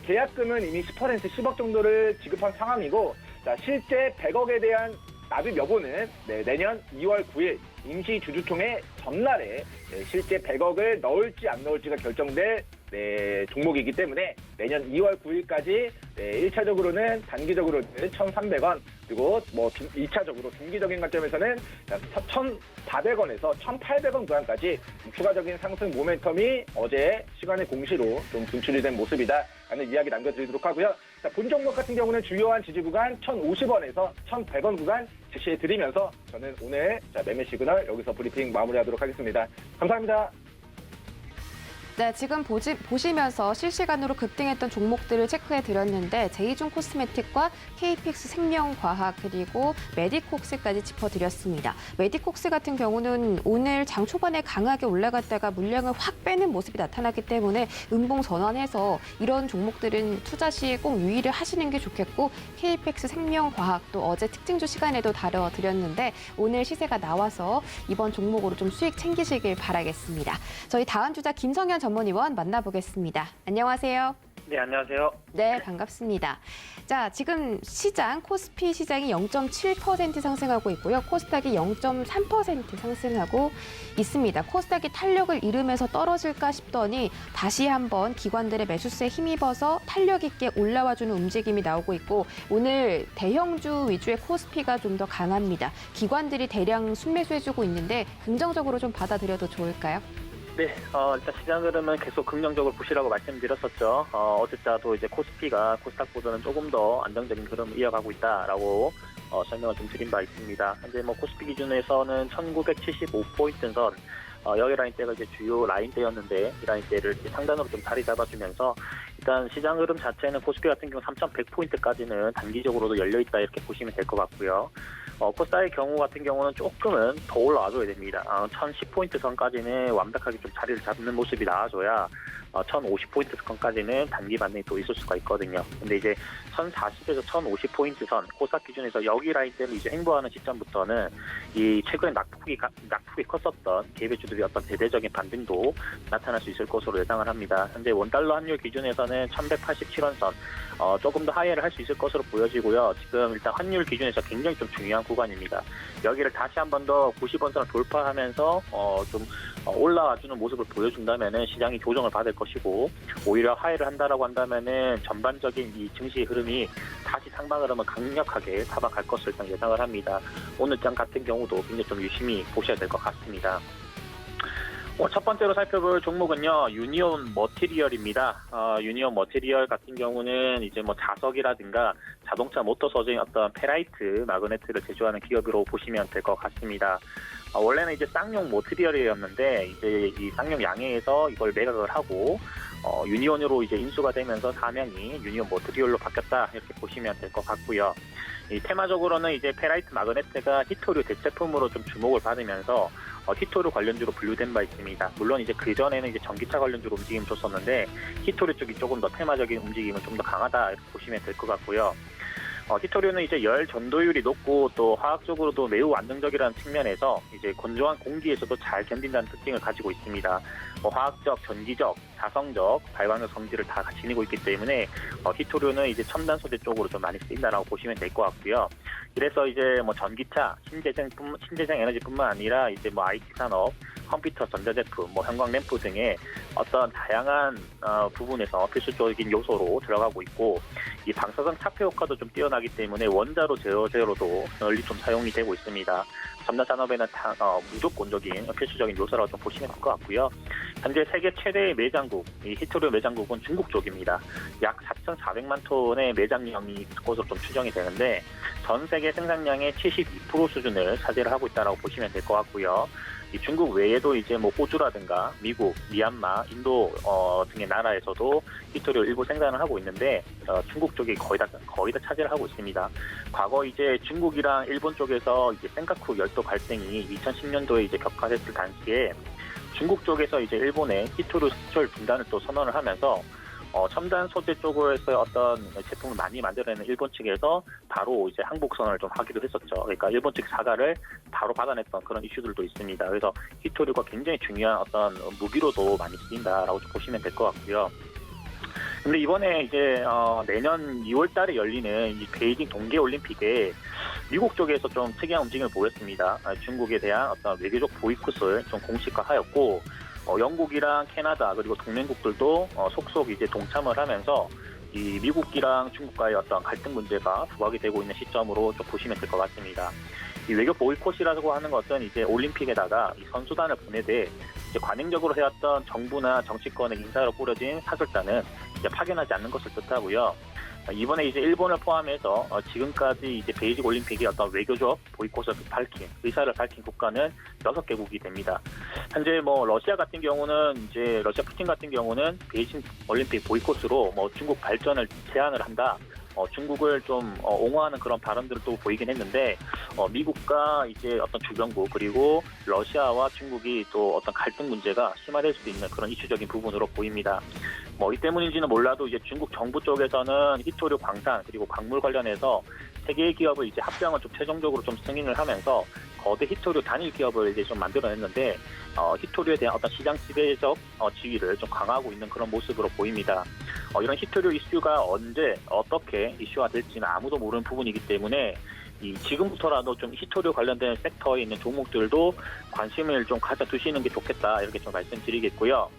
D: 계약금은 이미 10% 10억 정도를 지급한 상황이고, 자, 실제 100억에 대한 납입 여부는 내년 2월 9일 임시주주총회 전날에 실제 100억을 넣을지 안 넣을지가 결정될 종목이기 때문에 내년 2월 9일까지 1차적으로는 단기적으로는 1,300원, 그리고 뭐 2차적으로 중기적인 관점에서는 1,400원에서 1,800원 구간까지 추가적인 상승 모멘텀이 어제 시간의 공시로 좀 분출이 된 모습이다 라는 이야기 남겨드리도록 하고요. 자, 본 종목 같은 경우는 주요한 지지 구간 1,050원에서 1,100원 구간 제시해드리면서 저는 오늘 매매 시그널 여기서 브리핑 마무리하도록 하겠습니다. 감사합니다.
A: 네, 지금 보시면서 실시간으로 급등했던 종목들을 체크해 드렸는데 제이준 코스메틱과 KPX 생명과학 그리고 메디콕스까지 짚어드렸습니다. 메디콕스 같은 경우는 오늘 장 초반에 강하게 올라갔다가 물량을 확 빼는 모습이 나타났기 때문에 음봉 전환해서 이런 종목들은 투자 시 꼭 유의를 하시는 게 좋겠고, KPX 생명과학도 어제 특징주 시간에도 다뤄드렸는데 오늘 시세가 나와서 이번 종목으로 좀 수익 챙기시길 바라겠습니다. 저희 다음 주자 김성현 전문위원 만나보겠습니다. 안녕하세요.
C: 네, 안녕하세요.
A: 네, 반갑습니다. 자, 지금 시장, 코스피 시장이 0.7% 상승하고 있고요. 코스닥이 0.3% 상승하고 있습니다. 코스닥이 탄력을 잃으면서 떨어질까 싶더니 다시 한번 기관들의 매수세에 힘입어서 탄력 있게 올라와주는 움직임이 나오고 있고, 오늘 대형주 위주의 코스피가 좀 더 강합니다. 기관들이 대량 순매수해주고 있는데 긍정적으로 좀 받아들여도 좋을까요?
E: 네, 일단 시장 흐름은 계속 긍정적으로 보시라고 말씀드렸었죠. 어제자도 이제 코스피가 코스닥보다는 조금 더 안정적인 흐름을 이어가고 있다라고 설명을 좀 드린 바 있습니다. 현재 뭐 코스피 기준에서는 1975포인트 선, 여기 라인대가 이제 주요 라인대였는데 이 라인대를 이제 상단으로 좀 자리 잡아주면서 일단 시장 흐름 자체는 코스피 같은 경우 3,100포인트까지는 단기적으로도 열려있다 이렇게 보시면 될 것 같고요. 코스닥의 경우 같은 경우는 조금은 더 올라와줘야 됩니다. 1010포인트 선까지는 완벽하게 좀 자리를 잡는 모습이 나와줘야 1050포인트 선까지는 단기 반등이 또 있을 수가 있거든요. 근데 이제 1040에서 1050포인트 선, 코스닥 기준에서 여기 라인대를 이제 횡보하는 시점부터는 이 최근에 낙폭이 컸었던 개별주들이 어떤 대대적인 반등도 나타날 수 있을 것으로 예상을 합니다. 현재 원달러 환율 기준에서는 1187원 선, 조금 더 하이를 할 수 있을 것으로 보여지고요. 지금 일단 환율 기준에서 굉장히 좀 중요한 구간입니다. 여기를 다시 한 번 더 90원 선을 돌파하면서 좀 올라와주는 모습을 보여준다면은 시장이 조정을 받을 것이고, 오히려 하이를 한다라고 한다면은 전반적인 이 증시 흐름이 다시 상방 흐름을 강력하게 타박할 것을 일단 예상을 합니다. 오늘 장 같은 경우도 굉장히 좀 유심히 보셔야 될 것 같습니다. 첫 번째로 살펴볼 종목은요, 유니온 머티리얼입니다. 유니온 머티리얼 같은 경우는 이제 뭐 자석이라든가 자동차 모터 소재인 어떤 페라이트 마그네트를 제조하는 기업으로 보시면 될 것 같습니다. 원래는 이제 쌍용 머티리얼이었는데 이제 이 쌍용 양해에서 이걸 매각을 하고 유니온으로 이제 인수가 되면서 사명이 유니온 머티리얼로 바뀌었다 이렇게 보시면 될 것 같고요. 이 테마적으로는 이제 페라이트 마그네트가 히토류 대체품으로 좀 주목을 받으면서 히토류 관련주로 분류된 바 있습니다. 물론 이제 그 전에는 이제 전기차 관련주로 움직임을 줬었는데 히토류 쪽이 조금 더 테마적인 움직임은 좀 더 강하다 이렇게 보시면 될 것 같고요. 히토류는 이제 열 전도율이 높고 또 화학적으로도 매우 안정적이라는 측면에서 이제 건조한 공기에서도 잘 견딘다는 특징을 가지고 있습니다. 화학적, 전기적, 자성적, 발광적 성질을 다 지니고 있기 때문에 히토류는 이제 첨단 소재 쪽으로 좀 많이 쓰인다라고 보시면 될 것 같고요. 그래서 이제 뭐 전기차, 신재생 에너지뿐만 아니라 이제 뭐 IT 산업, 컴퓨터, 전자제품, 뭐 형광 램프 등의 어떤 다양한 부분에서 필수적인 요소로 들어가고 있고, 이 방사선 차폐 효과도 좀 뛰어나기 때문에 원자로 제어로도 널리 좀 사용이 되고 있습니다. 첨단 산업에는 무조건적인 필수적인 요소라고 좀 보시면 될 것 같고요. 현재 세계 최대의 매장국, 이 히토류 매장국은 중국 쪽입니다. 약 4,400만 톤의 매장량이 있을 것으로 좀 추정이 되는데 전 세계 생산량의 72% 수준을 차지를 하고 있다고 보시면 될 것 같고요. 이 중국 외에도 이제 뭐 호주라든가 미국, 미얀마, 인도 등의 나라에서도 히토류 일부 생산을 하고 있는데 중국 쪽이 거의 다 차지를 하고 있습니다. 과거 이제 중국이랑 일본 쪽에서 이제 센카쿠 열도 발생이 2010년도에 이제 격화됐을 당시에 중국 쪽에서 이제 일본의 히토류 수출 분단을 또 선언을 하면서 첨단 소재 쪽에서 어떤 제품을 많이 만들어내는 일본 측에서 바로 이제 항복선언을 좀 하기도 했었죠. 그러니까 일본 측 사과를 바로 받아냈던 그런 이슈들도 있습니다. 그래서 히토류가 굉장히 중요한 어떤 무기로도 많이 쓰인다라고 좀 보시면 될 것 같고요. 근데 이번에 이제 내년 2월 달에 열리는 이 베이징 동계올림픽에 미국 쪽에서 좀 특이한 움직임을 보였습니다. 중국에 대한 어떤 외교적 보이콧을 좀 공식화하였고, 영국이랑 캐나다 그리고 동맹국들도 속속 이제 동참을 하면서 이 미국이랑 중국과의 어떤 갈등 문제가 부각이 되고 있는 시점으로 좀 보시면 될 것 같습니다. 이 외교 보이콧이라고 하는 것은 이제 올림픽에다가 이 선수단을 보내되 이제 관행적으로 해왔던 정부나 정치권의 인사로 꾸려진 사설단은 이제 파견하지 않는 것을 뜻하고요. 이번에 이제 일본을 포함해서 지금까지 이제 베이징 올림픽이 어떤 외교적 보이콧을 의사를 밝힌 국가는 6개국이 됩니다. 현재 뭐 러시아 같은 경우는 이제 러시아 푸틴 같은 경우는 베이징 올림픽 보이콧으로 뭐 중국 발전을 제한을 한다. 중국을 좀 옹호하는 그런 발언들을 또 보이긴 했는데 미국과 이제 어떤 주변국 그리고 러시아와 중국이 또 어떤 갈등 문제가 심화될 수도 있는 그런 이슈적인 부분으로 보입니다. 이 때문인지는 몰라도 이제 중국 정부 쪽에서는 히토류 광산 그리고 광물 관련해서 세계의 기업을 이제 합병을 좀 최종적으로 좀 승인을 하면서 거대 히토류 단일 기업을 이제 좀 만들어냈는데 히토류에 대한 어떤 시장 지배적 지위를 좀 강화하고 있는 그런 모습으로 보입니다. 이런 히토류 이슈가 언제 어떻게 이슈화 될지는 아무도 모르는 부분이기 때문에 지금부터라도 좀 히토류 관련된 섹터에 있는 종목들도 관심을 좀 가져두시는 게 좋겠다 이렇게 좀 말씀드리겠고요.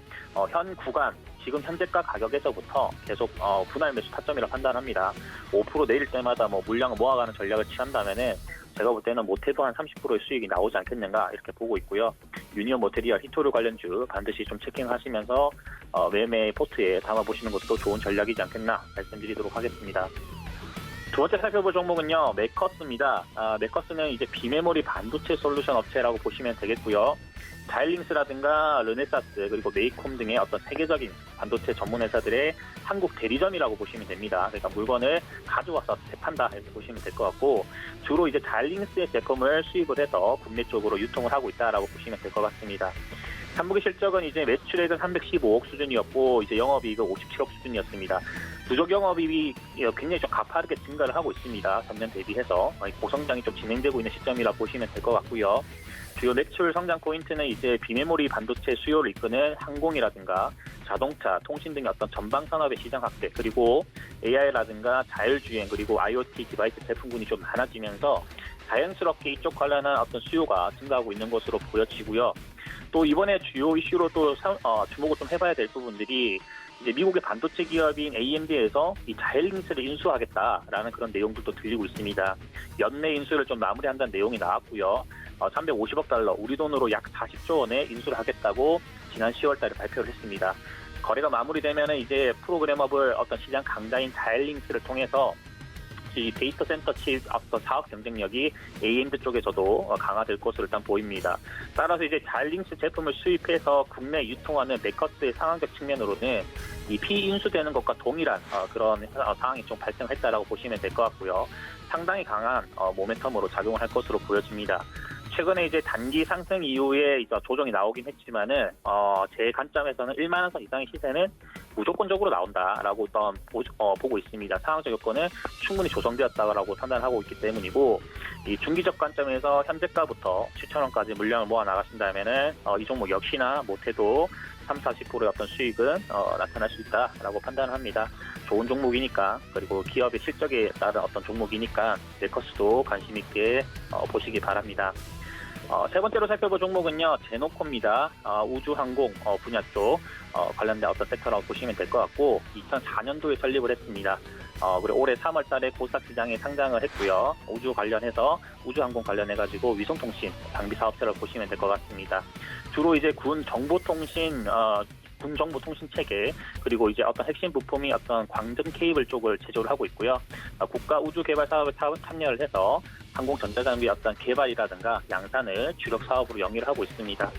E: 현 구간 지금 현재가 가격에서부터 계속 분할 매수 타점이라 판단합니다. 5% 내릴 때마다 물량을 모아가는 전략을 취한다면은 제가 볼 때는 못해도 한 30%의 수익이 나오지 않겠는가 이렇게 보고 있고요. 유니온 머티리얼 히토류 관련주 반드시 좀 체킹하시면서 매매 포트에 담아보시는 것도 좋은 전략이지 않겠나 말씀드리도록 하겠습니다. 두 번째 살펴볼 종목은요, 메커스입니다. 메커스는 이제 비메모리 반도체 솔루션 업체라고 보시면 되겠고요. 자일링스라든가 르네사스 그리고 메이콤 등의 어떤 세계적인 반도체 전문 회사들의 한국 대리점이라고 보시면 됩니다. 그러니까 물건을 가져와서 재판다 이렇게 보시면 될 것 같고 주로 이제 자일링스의 제품을 수입을 해서 국내 쪽으로 유통을 하고 있다라고 보시면 될 것 같습니다. 3분기 실적은 이제 매출액은 315억 수준이었고 이제 영업이익은 57억 수준이었습니다. 누적 영업이익이 굉장히 좀 가파르게 증가를 하고 있습니다. 전년 대비해서 고성장이 좀 진행되고 있는 시점이라 보시면 될 것 같고요. 주요 매출 성장 포인트는 이제 비메모리 반도체 수요를 이끄는 항공이라든가 자동차, 통신 등의 어떤 전방 산업의 시장 확대 그리고 AI라든가 자율주행 그리고 IoT 디바이스 제품군이 좀 많아지면서 자연스럽게 이쪽 관련한 어떤 수요가 증가하고 있는 것으로 보여지고요. 또 이번에 주요 이슈로 또 주목을 좀 해봐야 될 부분들이 이제 미국의 반도체 기업인 AMD에서 이 자일링스를 인수하겠다라는 그런 내용들도 들리고 있습니다. 연내 인수를 좀 마무리한다는 내용이 나왔고요. 350억 달러, 우리 돈으로 약 40조 원에 인수를 하겠다고 지난 10월 달에 발표를 했습니다. 거래가 마무리되면 이제 프로그래머블 어떤 시장 강자인 자일링스를 통해서 이 데이터 센터 칩 앞서 사업 경쟁력이 AMD 쪽에서도 강화될 것으로 일단 보입니다. 따라서 이제 자일링스 제품을 수입해서 국내 유통하는 메커스의 상황적 측면으로는 이 피인수되는 것과 동일한 그런 상황이 좀 발생했다라고 보시면 될 것 같고요. 상당히 강한 모멘텀으로 작용을 할 것으로 보여집니다. 최근에 이제 단기 상승 이후에 이제 조정이 나오긴 했지만은 제 관점에서는 1만 원선 이상의 시세는 무조건적으로 나온다라고 일단 보고 있습니다. 상황적 요건은 충분히 조정되었다라고 판단하고 있기 때문이고, 이 중기적 관점에서 현재가부터 7,000원까지 물량을 모아 나가신다면은 이 종목 역시나 못해도 30-40%의 어떤 수익은 나타날 수 있다라고 판단합니다. 좋은 종목이니까, 그리고 기업의 실적에 따른 어떤 종목이니까 메커스도 관심 있게 보시기 바랍니다. 세 번째로 살펴볼 종목은요, 제노코입니다. 우주항공 분야 쪽 관련된 어떤 섹터라고 보시면 될 것 같고, 2004년도에 설립을 했습니다. 그리고 올해 3월 달에 코스닥 시장에 상장을 했고요. 우주 관련해서 우주항공 관련해가지고 위성통신 장비 사업체라고 보시면 될 것 같습니다. 주로 이제 군 정보통신 체계, 그리고 이제 어떤 핵심 부품이 어떤 광전 케이블 쪽을 제조를 하고 있고요. 국가 우주 개발 사업에 참여를 해서 항공 전자장비 어떤 개발이라든가 양산을 주력 사업으로 영위를 하고 있습니다.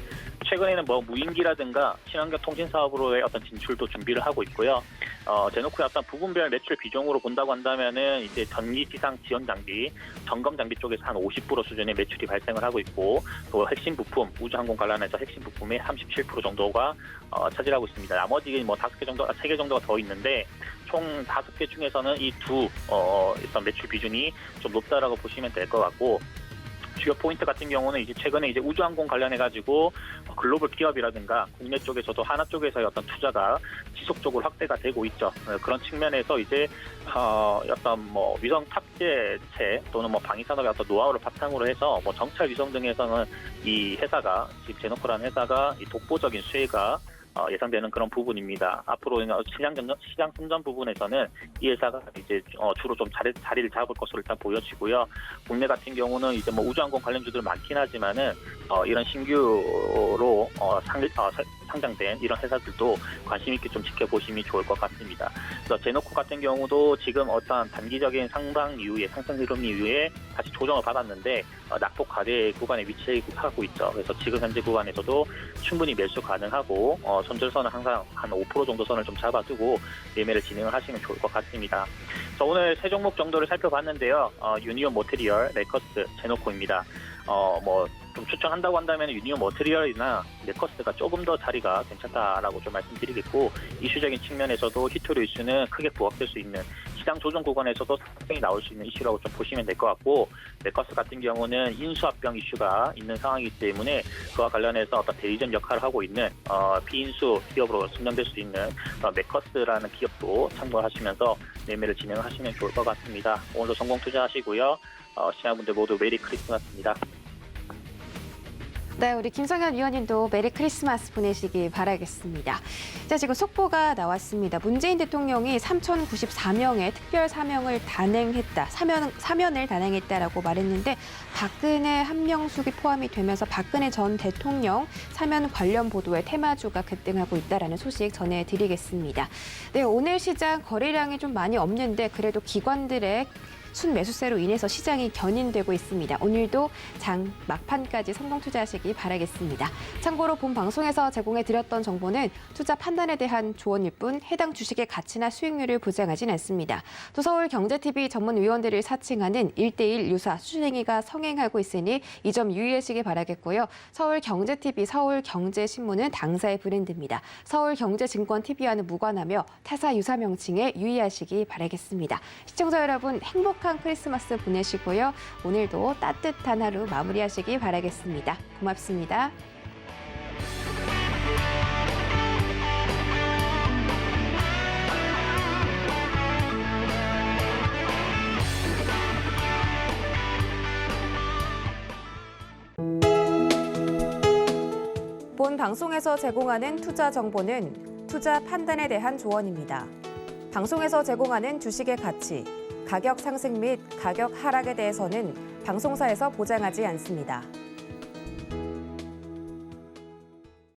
E: 최근에는 무인기라든가 친환경 통신 사업으로의 어떤 진출도 준비를 하고 있고요. 제노코의 어떤 부분별 매출 비중으로 본다고 한다면은 이제 전기 지상 지원 장비, 점검 장비 쪽에서 한 50% 수준의 매출이 발생을 하고 있고, 또 핵심 부품, 우주항공 관련해서 핵심 부품의 37% 정도가 차지하고 있습니다. 나머지 5개 정도, 3개 정도가 더 있는데, 총 5개 중에서는 이 두 일단 매출 비중이 좀 높다라고 보시면 될 것 같고, 주요 포인트 같은 경우는 이제 최근에 이제 우주항공 관련해가지고 글로벌 기업이라든가 국내 쪽에서도 하나 쪽에서의 어떤 투자가 지속적으로 확대가 되고 있죠. 그런 측면에서 이제 어떤 위성 탑재체 또는 방위산업의 어떤 노하우를 바탕으로 해서 정찰 위성 등에서는 이 회사가, 지금 제노코라는 회사가 이 독보적인 수혜가 예상되는 그런 부분입니다. 앞으로 시장 선전 부분에서는 이 회사가 이제 주로 좀 자리를 잡을 것으로 일단 보여지고요. 국내 같은 경우는 이제 우주항공 관련주들 많긴 하지만은 이런 신규로 상장된 이런 회사들도 관심 있게 좀 지켜보시면 좋을 것 같습니다. 그래서 제노코 같은 경우도 지금 어떤 단기적인 상승 흐름 이후에 다시 조정을 받았는데 낙폭 과대 구간에 위치하고 있죠. 그래서 지금 현재 구간에서도 충분히 매수 가능하고 손절선은 항상 한 5% 정도 선을 좀 잡아두고 매매를 진행을 하시면 좋을 것 같습니다. 자, 오늘 세 종목 정도를 살펴봤는데요. 유니온 머티리얼, 메커스, 제노코입니다. 좀 추천한다고 한다면 유니온 머티리얼이나 메커스가 조금 더 자리가 괜찮다라고 좀 말씀드리겠고, 이슈적인 측면에서도 히토리 이슈는 크게 부각될 수 있는 시장 조정 구간에서도 상승이 나올 수 있는 이슈라고 좀 보시면 될 것 같고, 메커스 같은 경우는 인수합병 이슈가 있는 상황이기 때문에 그와 관련해서 어떤 대리점 역할을 하고 있는 비인수 기업으로 선정될 수 있는 메커스라는 기업도 참고하시면서 매매를 진행하시면 좋을 것 같습니다. 오늘도 성공 투자하시고요. 시청자분들 모두 메리 크리스마스입니다.
A: 네, 우리 김성현 위원님도 메리 크리스마스 보내시기 바라겠습니다. 자, 지금 속보가 나왔습니다. 문재인 대통령이 3,094명의 특별 사면을 단행했다라고 말했는데, 박근혜 한명숙이 포함이 되면서 박근혜 전 대통령 사면 관련 보도에 테마주가 급등하고 있다라는 소식 전해드리겠습니다. 네, 오늘 시장 거래량이 좀 많이 없는데 그래도 기관들의 순매수세로 인해서 시장이 견인되고 있습니다. 오늘도 장 막판까지 성공 투자하시기 바라겠습니다. 참고로 본 방송에서 제공해드렸던 정보는 투자 판단에 대한 조언일 뿐 해당 주식의 가치나 수익률을 보장하진 않습니다. 또 서울경제TV 전문위원들을 사칭하는 1:1 유사 수준행위가 성행하고 있으니 이 점 유의하시기 바라겠고요. 서울경제TV, 서울경제신문은 당사의 브랜드입니다. 서울경제증권TV와는 무관하며 타사 유사 명칭에 유의하시기 바라겠습니다. 시청자 여러분, 행복한 크리스마스 보내시고요. 오늘도 따뜻한 하루 마무리하시기 바라겠습니다. 고맙습니다. 본 방송에서 제공하는 투자 정보는 투자 판단에 대한 조언입니다. 방송에서 제공하는 주식의 가치, 가격 상승 및 가격 하락에 대해서는 방송사에서 보장하지 않습니다.